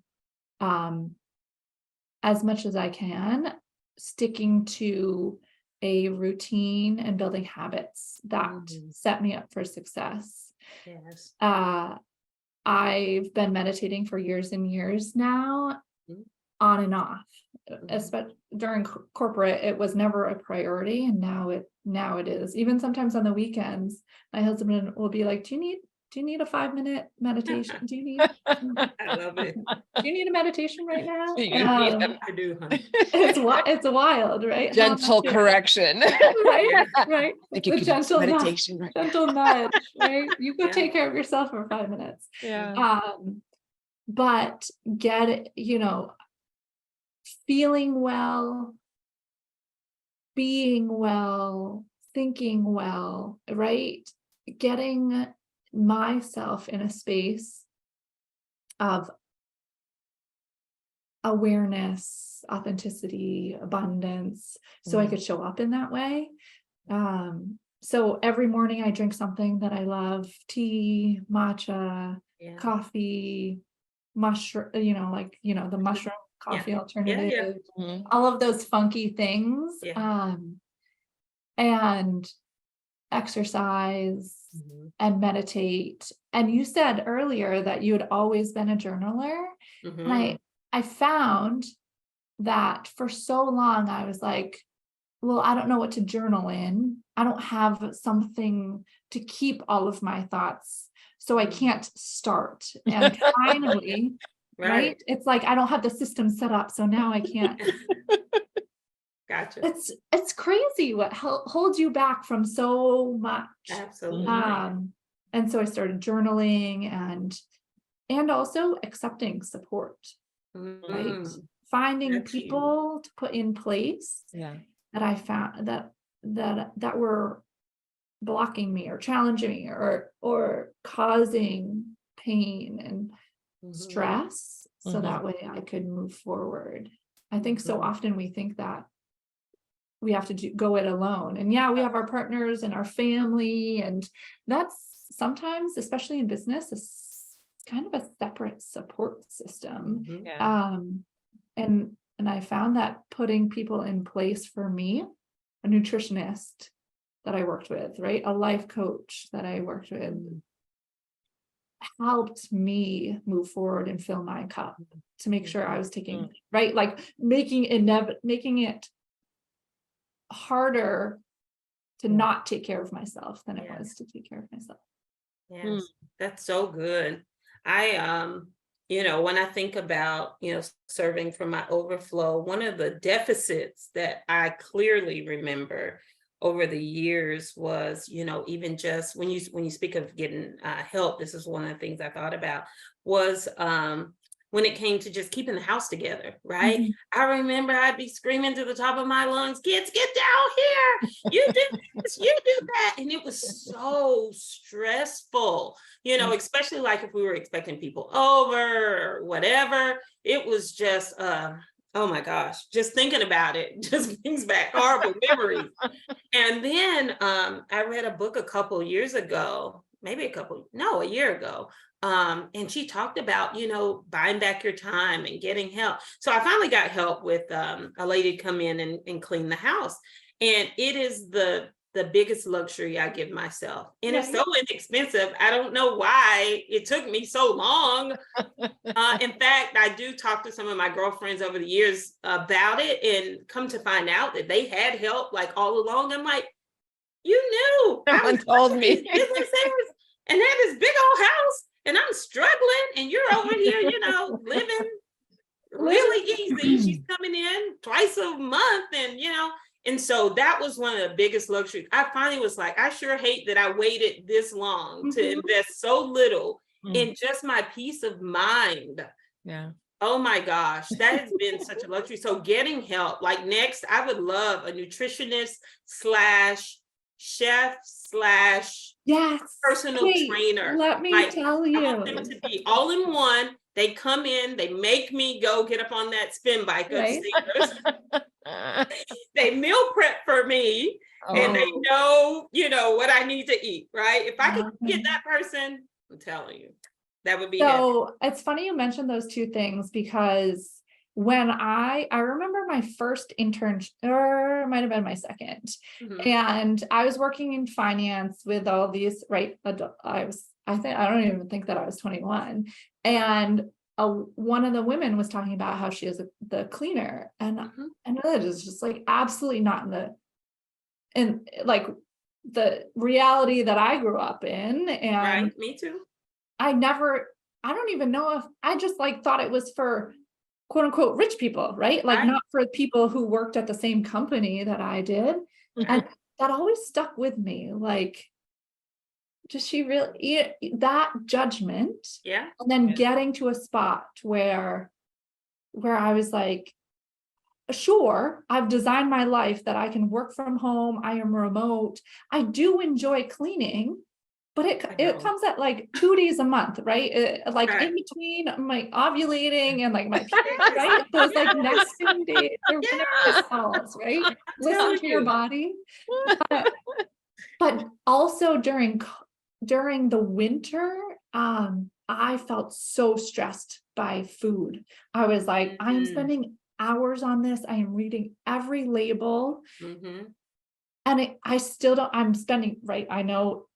as much as I can, sticking to a routine and building habits that set me up for success. Yes. I've been meditating for years and years now, on and off. Especially during corporate, it was never a priority, and now it is. Even sometimes on the weekends, my husband will be like, "Do you need a 5-minute meditation? Do you need?" I love it. Do you need a meditation right now? I do, honey. It's wild, right? Gentle correction. Right. The gentle meditation, right? Gentle nudge, right? You go take care of yourself for 5 minutes. Yeah. But get it, you know, feeling well, being well, thinking well, right? Getting myself in a space of awareness, authenticity, abundance, so I could show up in that way. So every morning I drink something that I love: tea, matcha, coffee, mushroom, the mushroom coffee alternative, all of those funky things, and exercise and meditate. And you said earlier that you had always been a journaler. And I found that for so long I was like, well, I don't know what to journal in. I don't have something to keep all of my thoughts, so I can't start. And finally, right? It's like, I don't have the system set up, so now I can't. Gotcha. It's crazy what holds you back from so much. Absolutely. And so I started journaling and also accepting support, right? Finding people to put in place that I found that were blocking me or challenging me or causing pain and stress, so that way I could move forward. I think so often we think that we have to go it alone. And yeah, we have our partners and our family, and that's sometimes, especially in business, it's kind of a separate support system. Yeah. And I found that putting people in place, for me, a nutritionist that I worked with, right? A life coach that I worked with, helped me move forward and fill my cup to make sure I was taking, right? Like making it harder to not take care of myself than it was to take care of myself. Yes, that's so good. I when I think about, serving from my overflow, one of the deficits that I clearly remember over the years was, even just when you speak of getting help, this is one of the things I thought about was when it came to just keeping the house together, right? I remember I'd be screaming to the top of my lungs, kids, get down here. You do this, you do that. And it was so stressful, especially like if we were expecting people over or whatever. It was just, oh my gosh, just thinking about it just brings back horrible memories. And then I read a book a year ago, a year ago. And she talked about, buying back your time and getting help. So I finally got help with a lady to come in and clean the house. And it is the biggest luxury I give myself. And it's so inexpensive. I don't know why it took me so long. In fact, I do talk to some of my girlfriends over the years about it, and come to find out that they had help like all along. I'm like, you knew. Someone told me. And had this big old house, and I'm struggling, and you're over here, living really easy. She's coming in twice a month, and so that was one of the biggest luxuries. I finally was like, I sure hate that I waited this long to invest so little in just my peace of mind. Yeah. Oh my gosh, that has been such a luxury. So getting help, like next, I would love a nutritionist / chef / personal trainer. Let me tell you. I want them to be all in one. They come in, they make me go get up on that spin bike upstairs. They meal prep for me, and they know, what I need to eat, right? If I could get that person, I'm telling you, that would be so heavy. It's funny you mentioned those two things, because when I remember my first internship, or it might have been my second, and I was working in finance with all these, right? I don't even think that I was 21. And one of the women was talking about how she is the cleaner. And I know that is just like absolutely not in like the reality that I grew up in. And right, me too. I don't even know if I just like thought it was for quote unquote rich people, right? Like not for people who worked at the same company that I did. And that always stuck with me. Like, does she really, that judgment? Yeah. And then getting to a spot where I was like, sure, I've designed my life that I can work from home. I am remote. I do enjoy cleaning, but it comes at like 2 days a month, right? In between my ovulating and like my period, right? Those like nesting days or whatever it calls, right? Listen to your body. But also during the winter, I felt so stressed by food. I was like, I am spending hours on this. I am reading every label. And I still don't, I'm spending, right? I know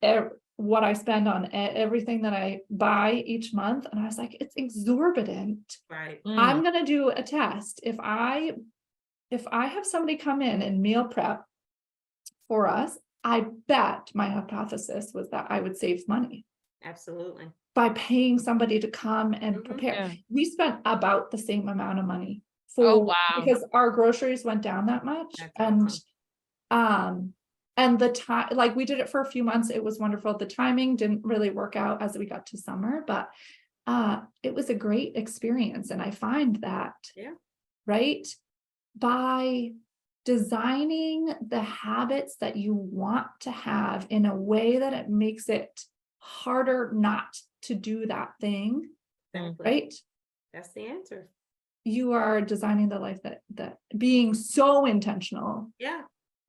what I spend on everything that I buy each month. And I was like, it's exorbitant. Right. I'm going to do a test. If I have somebody come in and meal prep for us, I bet my hypothesis was that I would save money. Absolutely. By paying somebody to come and prepare. Yeah. We spent about the same amount of money because our groceries went down that much. That's awesome. And the time, like we did it for a few months. It was wonderful. The timing didn't really work out as we got to summer, but it was a great experience. And I find that, right, by designing the habits that you want to have in a way that it makes it harder not to do that thing, right? That's the answer. you are designing the life that being so intentional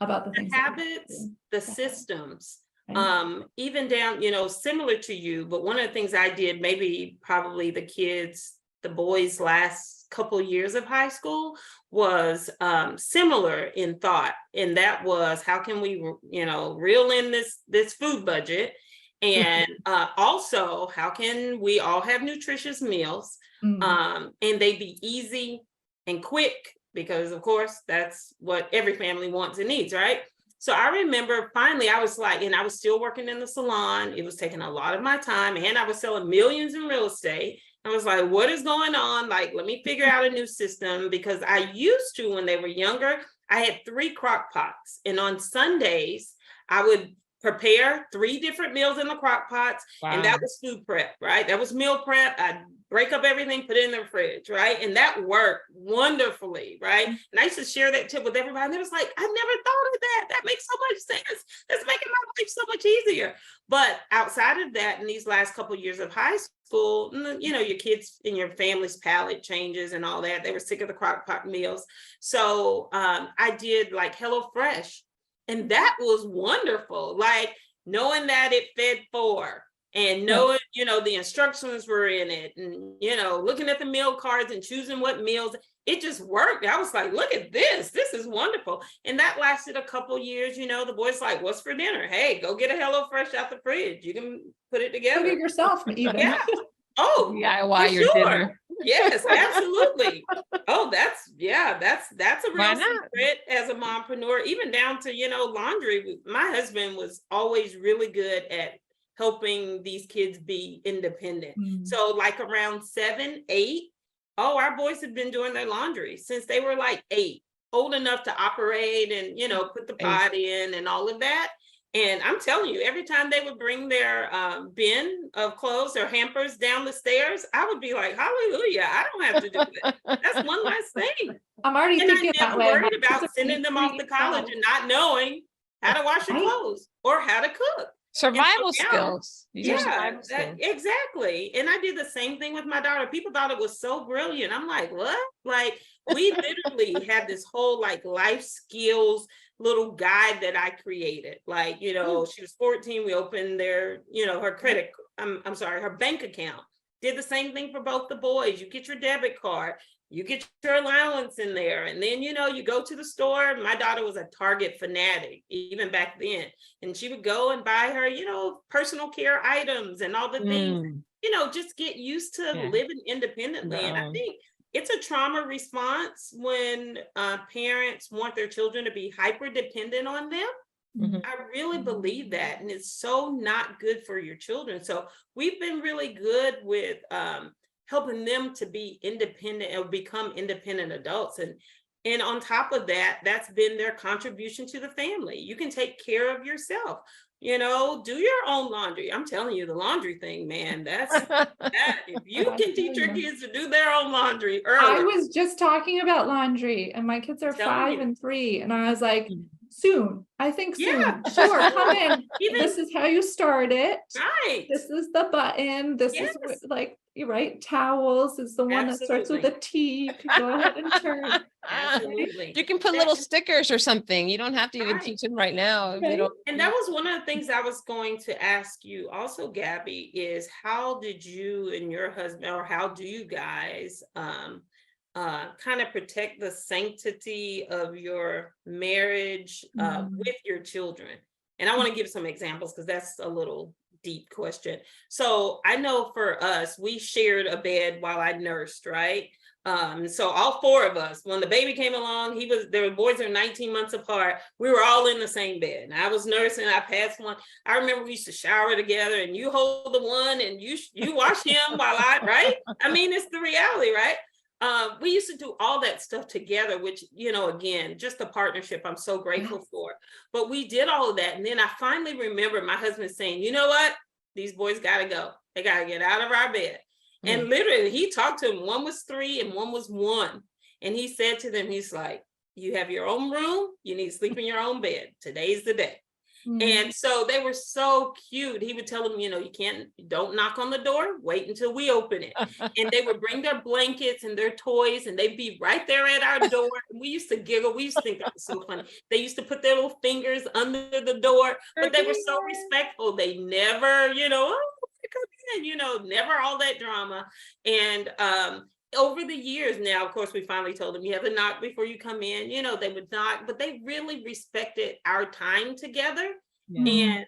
about the The things habits, the systems, right? even down, similar to you, but one of the things I did, maybe probably the boys' last couple years of high school was similar in thought. And that was, how can we, reel in this food budget? And also, how can we all have nutritious meals and they be easy and quick? Because of course, that's what every family wants and needs, right? So I remember finally I was like, and I was still working in the salon. It was taking a lot of my time and I was selling millions in real estate. I was like, what is going on? Like, let me figure out a new system, because I used to, when they were younger, I had 3 crock pots. And on Sundays, I would prepare 3 different meals in the crock pots. Wow. And that was food prep, right? That was meal prep. I'd break up everything, put it in the fridge, right? And that worked wonderfully, right? And I used to share that tip with everybody. And it was like, I never thought of that. That makes so much sense. That's making my life so much easier. But outside of that, in these last couple of years of high school, your kids and your family's palate changes and all that. They were sick of the crock pot meals. So I did like HelloFresh. And that was wonderful. Like knowing that it fed 4 and knowing, the instructions were in it and, looking at the meal cards and choosing what meals, it just worked. I was like, look at this. This is wonderful. And that lasted a couple years. The boys like, what's for dinner? Hey, go get a HelloFresh out the fridge. You can put it together. Cook it yourself even. Yeah. Oh, DIY your dinner. Yes, absolutely. Oh, that's a real secret as a mompreneur, even down to, laundry. My husband was always really good at helping these kids be independent. So like around 7, 8, our boys have been doing their laundry since they were like 8, old enough to operate and, put the pot in and all of that. And I'm telling you, every time they would bring their bin of clothes or hampers down the stairs, I would be like, hallelujah, I don't have to do that. That's one less thing. I'm already thinking that way. I never worried about sending them off to college and not knowing how to wash your clothes or how to cook. Survival skills. Exactly. And I did the same thing with my daughter. People thought it was so brilliant. I'm like, what? Like, we literally had this whole like life skills little guide that I created. Like, she was 14. We opened her bank account. Did the same thing for both the boys. You get your debit card, you get your allowance in there. And then, you go to the store. My daughter was a Target fanatic, even back then. And she would go and buy her, personal care items and all the things, just get used to living independently. And I think it's a trauma response when parents want their children to be hyper dependent on them. I really believe that. And it's so not good for your children. So we've been really good with helping them to be independent or become independent adults. And on top of that, that's been their contribution to the family. You can take care of yourself. Do your own laundry. I'm telling you, the laundry thing, man, that's that. If you can teach your kids to do their own laundry early. I was just talking about laundry and my kids are 5 and 3. And I was like, soon. I think soon. Sure, come in. This is how you start it. Right. This is the button. This is like, you're right. Towels is the one that starts with a T. You can go ahead and turn. Absolutely. You can put little stickers or something. You don't have to even teach them right now. Right. And that was one of the things I was going to ask you also, Gabbie, is how did you and your husband, or how do you guys kind of protect the sanctity of your marriage with your children? And I want to give some examples because that's a little deep question. So I know for us, we shared a bed while I nursed, right? So all 4 of us, when the baby came along, their boys are 19 months apart. We were all in the same bed. And I was nursing, I passed one. I remember we used to shower together and you hold the one and you wash him while right? I mean, it's the reality, right? We used to do all that stuff together, which, again, just the partnership I'm so grateful for. But we did all of that. And then I finally remember my husband saying, you know what? These boys got to go. They got to get out of our bed. And literally he talked to them. One was 3 and one was 1. And he said to them, he's like, you have your own room. You need to sleep in your own bed. Today's the day. And so they were so cute. He would tell them, don't knock on the door, wait until we open it. And they would bring their blankets and their toys, and they'd be right there at our door. And we used to giggle. We used to think that was so funny. They used to put their little fingers under the door, but they were so respectful. They never, come in, never all that drama. And over the years now, of course, we finally told them you have to knock before you come in. They would knock, but they really respected our time together. Yeah. And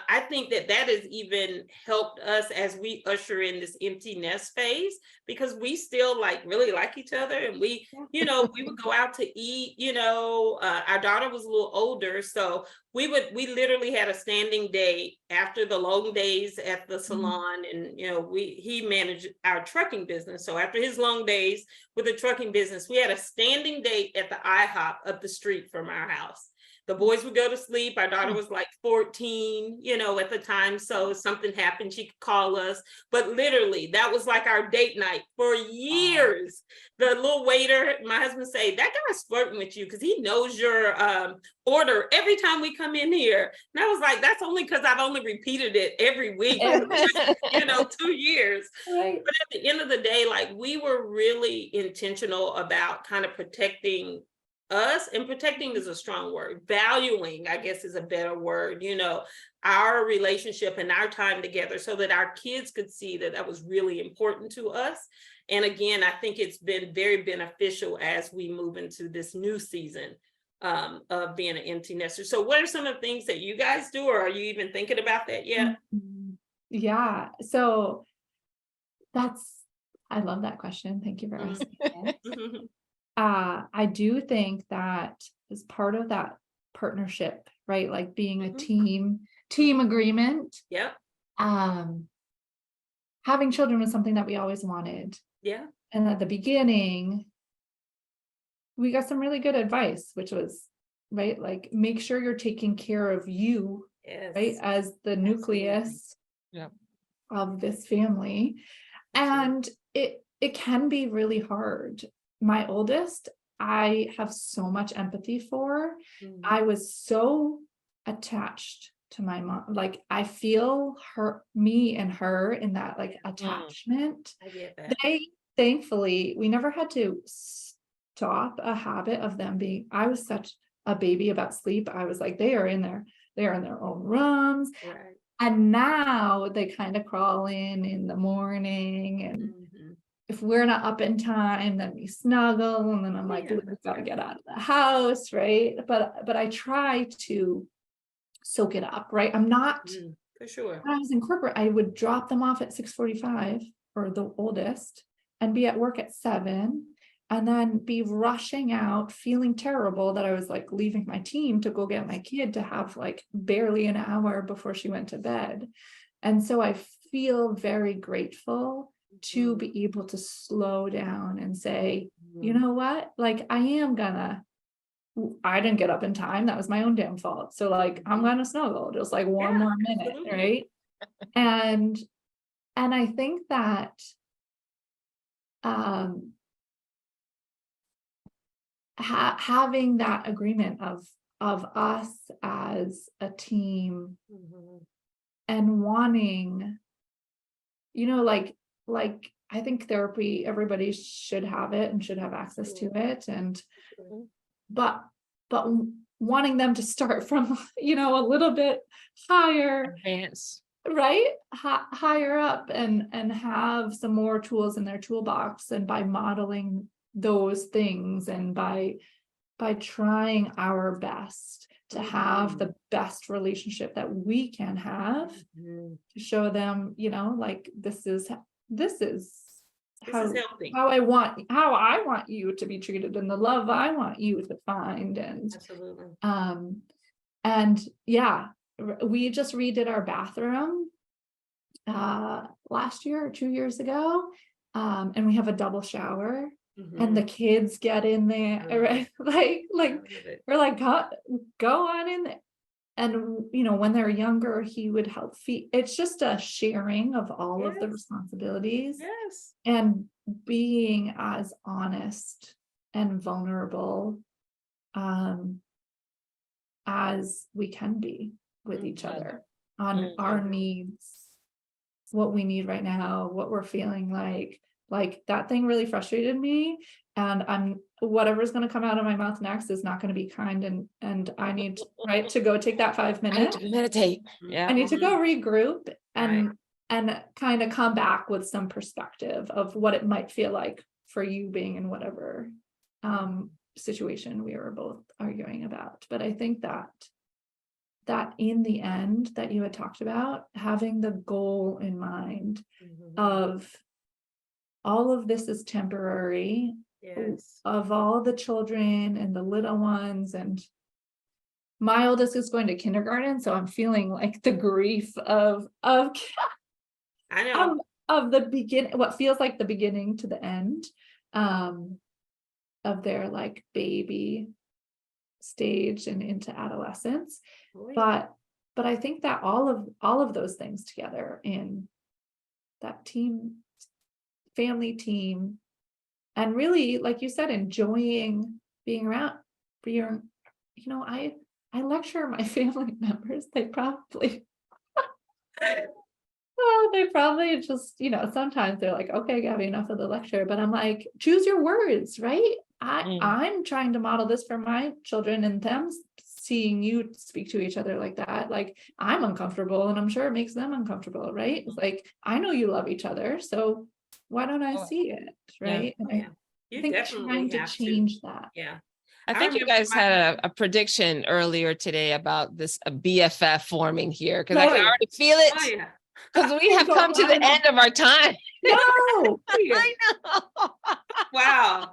I think that has even helped us as we usher in this empty nest phase, because we still really like each other. And we, we would go out to eat, our daughter was a little older. So we literally had a standing date after the long days at the salon. And, he managed our trucking business. So after his long days with the trucking business, we had a standing date at the IHOP up the street from our house. The boys would go to sleep. Our daughter was 14, at the time. So if something happened, she could call us. But literally, that was our date night for years. The little waiter, my husband say, that guy's flirting with you because he knows your order every time we come in here. And I was like, that's only because I've only repeated it every week, 2 years. Right. But at the end of the day, we were really intentional about kind of protecting us, and protecting is a strong word. Valuing, I guess, is a better word, our relationship and our time together, so that our kids could see that was really important to us. And again, I think it's been very beneficial as we move into this new season of being an empty nester. So what are some of the things that you guys do, or are you even thinking about that yet? Yeah. So I love that question. Thank you for asking it. I do think that as part of that partnership, right? Being a team agreement. Yeah. Having children was something that we always wanted. Yeah. And at the beginning, we got some really good advice, which was, right? Make sure you're taking care of you, yes, right? As the nucleus of this family. And it can be really hard. My oldest, I have so much empathy for. I was so attached to my mom. I feel me and her in that attachment. I get that. Thankfully, we never had to stop a habit of them being, I was such a baby about sleep. I was they are in their own rooms. Right. And now they kind of crawl in the morning, and if we're not up in time, then we snuggle, and then I'm we've got to get out of the house, right? But I try to soak it up, right? I'm not for sure. When I was in corporate, I would drop them off at 6:45 for the oldest, and be at work at 7, and then be rushing out, feeling terrible that I was leaving my team to go get my kid to have barely an hour before she went to bed. And so I feel very grateful to be able to slow down and say, you know what, I didn't get up in time. That was my own damn fault. So I'm gonna snuggle just one more minute, right? And I think that having that agreement of us as a team, and wanting, I think therapy, everybody should have it and should have access to it. And, but wanting them to start from, a little bit higher, advance, right? Higher up, and have some more tools in their toolbox. And by modeling those things, and by trying our best to have the best relationship that we can have, to show them, this is how I want you to be treated, and the love I want you to find. And absolutely. And yeah, we just redid our bathroom last year or 2 years ago, and we have a double shower. And the kids get in there, right? We're go on in there. And, when they're younger, he would help feed. It's just a sharing of all of the responsibilities. Yes. And being as honest and vulnerable as we can be. with each other on our needs, what we need right now, what we're feeling like that thing really frustrated me. And whatever's going to come out of my mouth next is not going to be kind. And I need to go take that 5 minutes. I need to meditate. Yeah. I need to go regroup and Right. kind of come back with some perspective of what it might feel like for you being in whatever situation we were both arguing about. But I think that in the end that you had talked about, having the goal in mind of all of this is temporary, Yes. of all the children and the little ones, and my oldest is going to kindergarten, so I'm feeling like the grief of I know. of the beginning, what feels like the beginning to the end of their like baby stage and into adolescence. Oh, yeah. But I think that all of those things together in that family team, and really, like you said, enjoying being around, I lecture my family members. They probably they probably just, sometimes they're like, okay, Gabbie, enough of the lecture. But I'm like, choose your words, right? I'm trying to model this for my children, and them seeing you speak to each other like that. Like, I'm uncomfortable, and I'm sure it makes them uncomfortable, right? It's like, I know you love each other, so why don't I see it, right? Yeah. And You I think definitely trying to have change that. Yeah. I think you guys had a prediction earlier today about this BFF forming here, because I can already feel it. Oh, yeah. Because we have come to the end of our time. No. I know. Wow.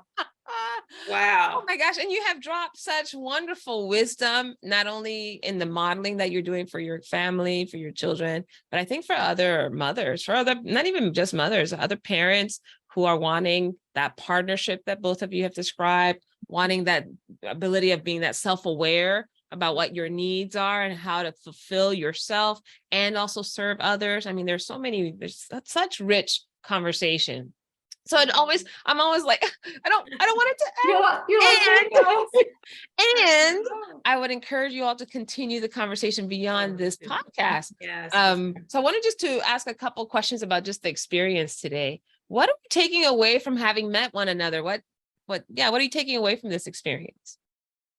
Wow. Oh my gosh. And you have dropped such wonderful wisdom, not only in the modeling that you're doing for your family, for your children, but I think for other mothers, not even just mothers, other parents who are wanting that partnership that both of you have described, wanting that ability of being that self-aware about what your needs are and how to fulfill yourself and also serve others. I mean, there's such rich conversation. So I'm always like, I don't want it to end. And I would encourage you all to continue the conversation beyond this podcast. Yes. So I wanted just to ask a couple questions about just the experience today. What are we taking away from having met one another? What are you taking away from this experience?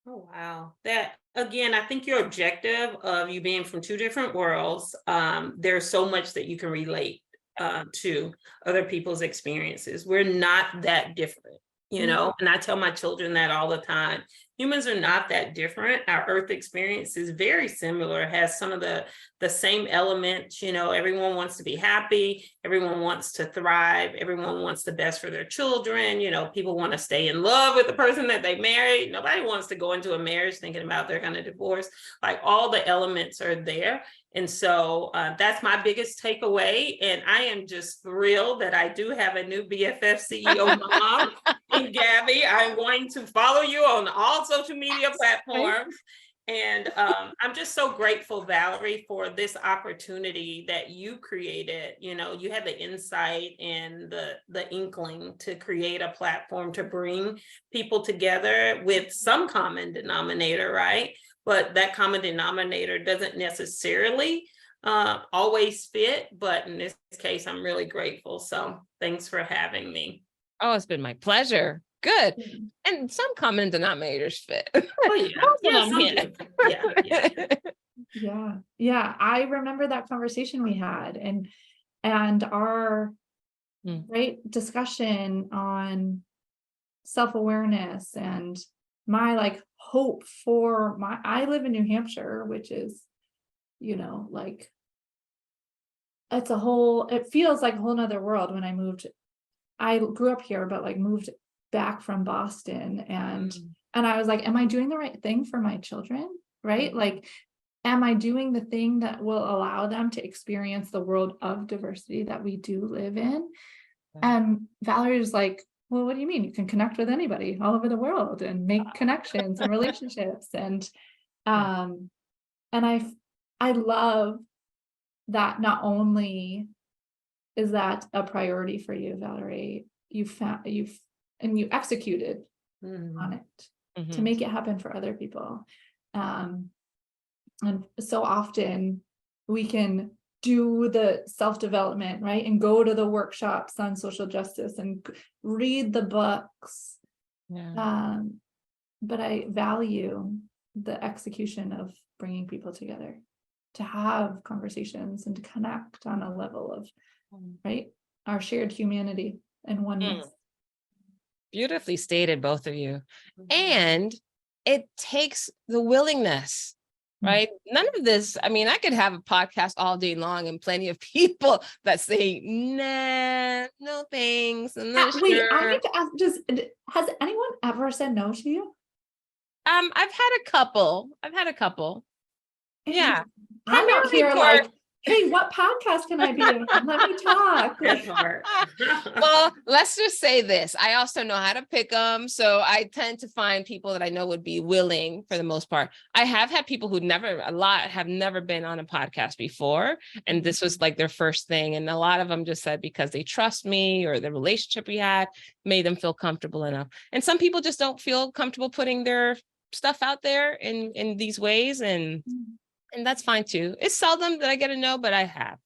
Oh, wow. That, again, I think your objective of you being from two different worlds, there's so much that you can relate to other people's experiences. We're not that different, and I tell my children that all the time. Humans are not that different. Our Earth experience is very similar, has some of the same elements. Everyone wants to be happy. Everyone wants to thrive. Everyone wants the best for their children. People want to stay in love with the person that they married. Nobody wants to go into a marriage thinking about they're going to divorce. Like, all the elements are there. And so that's my biggest takeaway. And I am just thrilled that I do have a new BFF CEO mom in Gabbie. I'm going to follow you on all social media platforms. And I'm just so grateful, Valerie, for this opportunity that you created. You had the insight and the inkling to create a platform to bring people together with some common denominator, right? But that common denominator doesn't necessarily always fit. But in this case, I'm really grateful. So thanks for having me. Oh, it's been my pleasure. Good. And some common denominators fit. Oh, yeah. Yeah. I remember that conversation we had and our discussion on self-awareness and my hope for I live in New Hampshire, which is, it feels like a whole nother world. When I grew up here, but moved back from Boston, and I was like, am I doing the right thing for my children? Right? Am I doing the thing that will allow them to experience the world of diversity that we do live in? And Valerie was like, well, what do you mean? You can connect with anybody all over the world and make connections and relationships. And I love that. Not only is that a priority for you, Valerie, you executed on it to make it happen for other people. And so often we can do the self-development, right? And go to the workshops on social justice and read the books. Yeah. But I value the execution of bringing people together to have conversations and to connect on a level of, right, our shared humanity and oneness. Beautifully stated, both of you. And it takes the willingness, right? None of this, I mean, I could have a podcast all day long and plenty of people that say, nah, no thanks. I'm not Wait, sure. I need to ask, has anyone ever said no to you? I've had a couple. Yeah. I'm not Primarily here for- like, hey, what podcast can I be on? Let me talk. That's hard. Well, let's just say this. I also know how to pick them. So I tend to find people that I know would be willing for the most part. I have had people who have never been on a podcast before. And this was like their first thing. And a lot of them just said because they trust me or the relationship we had made them feel comfortable enough. And some people just don't feel comfortable putting their stuff out there in these ways. And that's fine too. It's seldom that I get a no, but I have.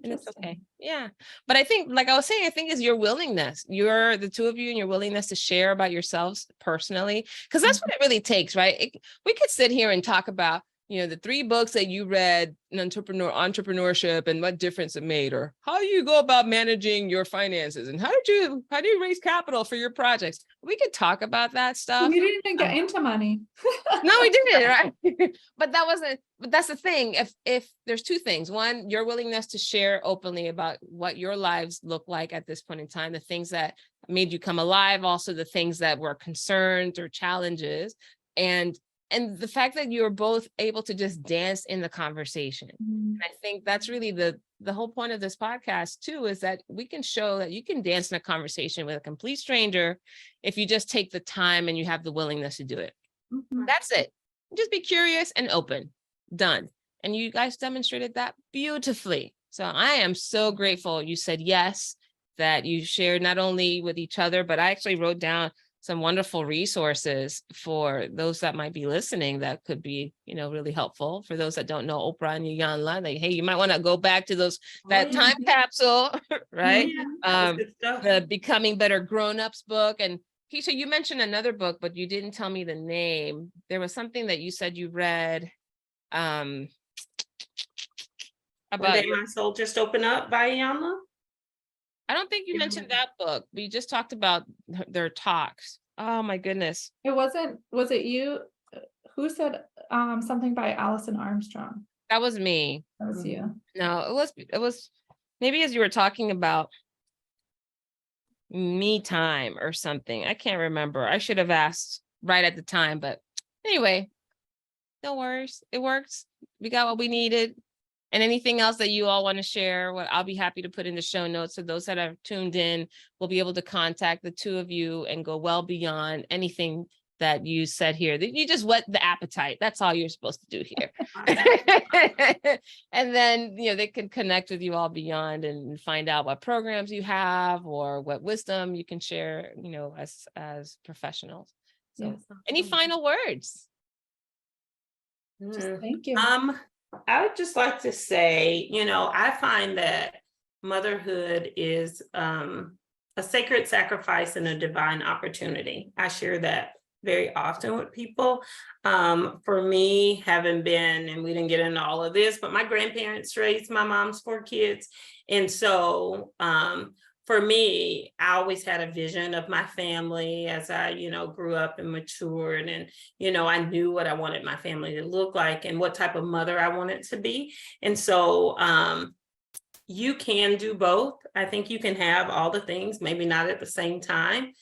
And it's okay. Yeah. But I think, like I was saying, I think is your willingness, the two of you and your willingness to share about yourselves personally, because that's what it really takes, right? We could sit here and talk about, the 3 books that you read in entrepreneurship and what difference it made, or how you go about managing your finances and how do you raise capital for your projects? We could talk about that stuff. We didn't even get into money. No, we didn't, right? But that's the thing. If there's 2 things. One, your willingness to share openly about what your lives look like at this point in time, the things that made you come alive, also the things that were concerns or challenges, and the fact that you're both able to just dance in the conversation. And I think that's really the whole point of this podcast too, is that we can show that you can dance in a conversation with a complete stranger if you just take the time and you have the willingness to do it. That's it. Just be curious and open. Done. And you guys demonstrated that beautifully. So I am so grateful you said yes, that you shared not only with each other, but I actually wrote down some wonderful resources for those that might be listening that could be, really helpful for those that don't know Oprah and Iyanla. Like, hey, you might want to go back to that time capsule, right? The Becoming Better Grownups book. And Keisha, you mentioned another book, but you didn't tell me the name. There was something that you said you read about One Day My Soul Just Opened Up by Iyanla. I don't think you mentioned that book. We just talked about their talks. Oh my goodness. Was it you who said something by Allison Armstrong? That was me. That was you. No, it was maybe as you were talking about me time or something. I can't remember. I should have asked right at the time, but anyway, no worries. It works. We got what we needed. And anything else that you all want to share, I'll be happy to put in the show notes. So those that have tuned in will be able to contact the 2 of you and go well beyond anything that you said here. You just whet the appetite. That's all you're supposed to do here. And then, they can connect with you all beyond and find out what programs you have or what wisdom you can share, as professionals. So Yes. Any final words? Thank you. I would just like to say, I find that motherhood is a sacred sacrifice and a divine opportunity. I share that very often with people. For me, having been, and we didn't get into all of this, but my grandparents raised my mom's 4 kids. And so for me, I always had a vision of my family as I, grew up and matured. And, I knew what I wanted my family to look like and what type of mother I wanted to be. And so you can do both. I think you can have all the things, maybe not at the same time.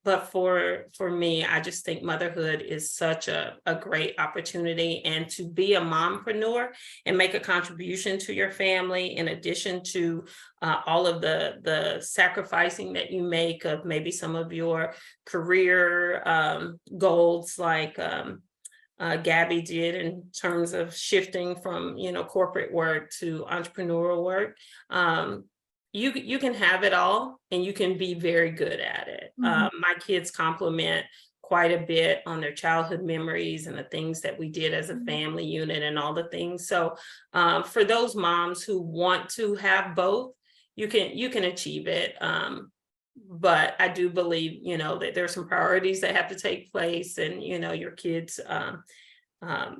But for me, I just think motherhood is such a great opportunity, and to be a mompreneur and make a contribution to your family, in addition to all of the sacrificing that you make of maybe some of your career goals, like Gabbie did in terms of shifting from, corporate work to entrepreneurial work. You can have it all and you can be very good at it. My kids complement quite a bit on their childhood memories and the things that we did as a family unit and all the things. So for those moms who want to have both, you can achieve it. But I do believe, you know, that there's some priorities that have to take place, and, you know, your kids'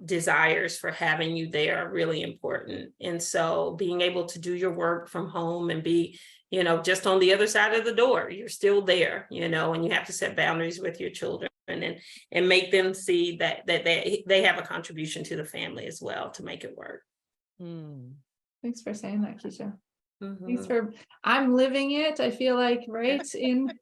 desires for having you there are really important. And so being able to do your work from home and be, you know, just on the other side of the door, you're still there, you know, and you have to set boundaries with your children and make them see that they have a contribution to the family as well to make it work. Thanks for saying that, Keisha. Mm-hmm. Thanks for, I'm living it. I feel like right in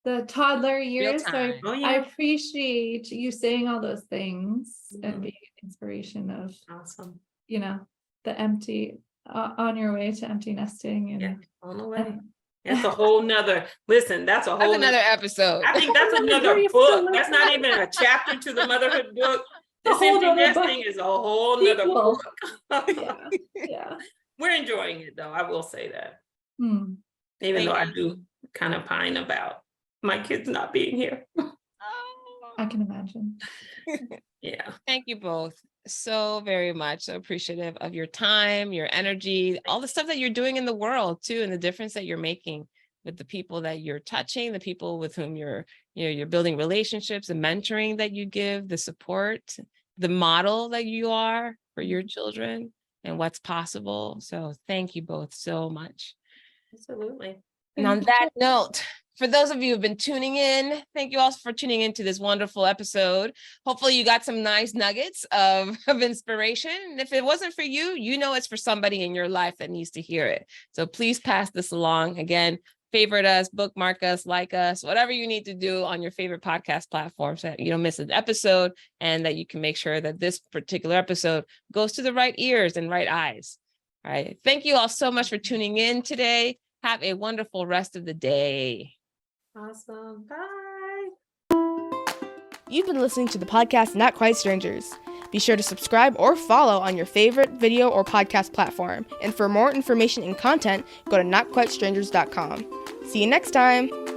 the toddler years. So I appreciate you saying all those things and being an inspiration of, awesome, you know, the empty, on your way to empty nesting. And on the way. That's a whole nother, listen, that's another episode. I think that's another book. That's not even a chapter to the motherhood book. This empty nesting is a whole nother book. Yeah. We're enjoying it though. I will say that. Even though I do kind of pine about my kids not being here. I can imagine. Yeah. Thank you both so very much. So appreciative of your time, your energy, all the stuff that you're doing in the world too, and the difference that you're making with the people that you're touching, the people with whom you're building relationships, the mentoring that you give, the support, the model that you are for your children and what's possible. So thank you both so much. Absolutely. And on that note, for those of you who've been tuning in, thank you also for tuning into this wonderful episode. Hopefully you got some nice nuggets of inspiration. And if it wasn't for you, you know it's for somebody in your life that needs to hear it. So please pass this along. Again, favorite us, bookmark us, like us, whatever you need to do on your favorite podcast platforms so that you don't miss an episode, and that you can make sure that this particular episode goes to the right ears and right eyes. All right. Thank you all so much for tuning in today. Have a wonderful rest of the day. Awesome. Bye. You've been listening to the podcast Not Quite Strangers. Be sure to subscribe or follow on your favorite video or podcast platform. And for more information and content, go to notquitestrangers.com. See you next time.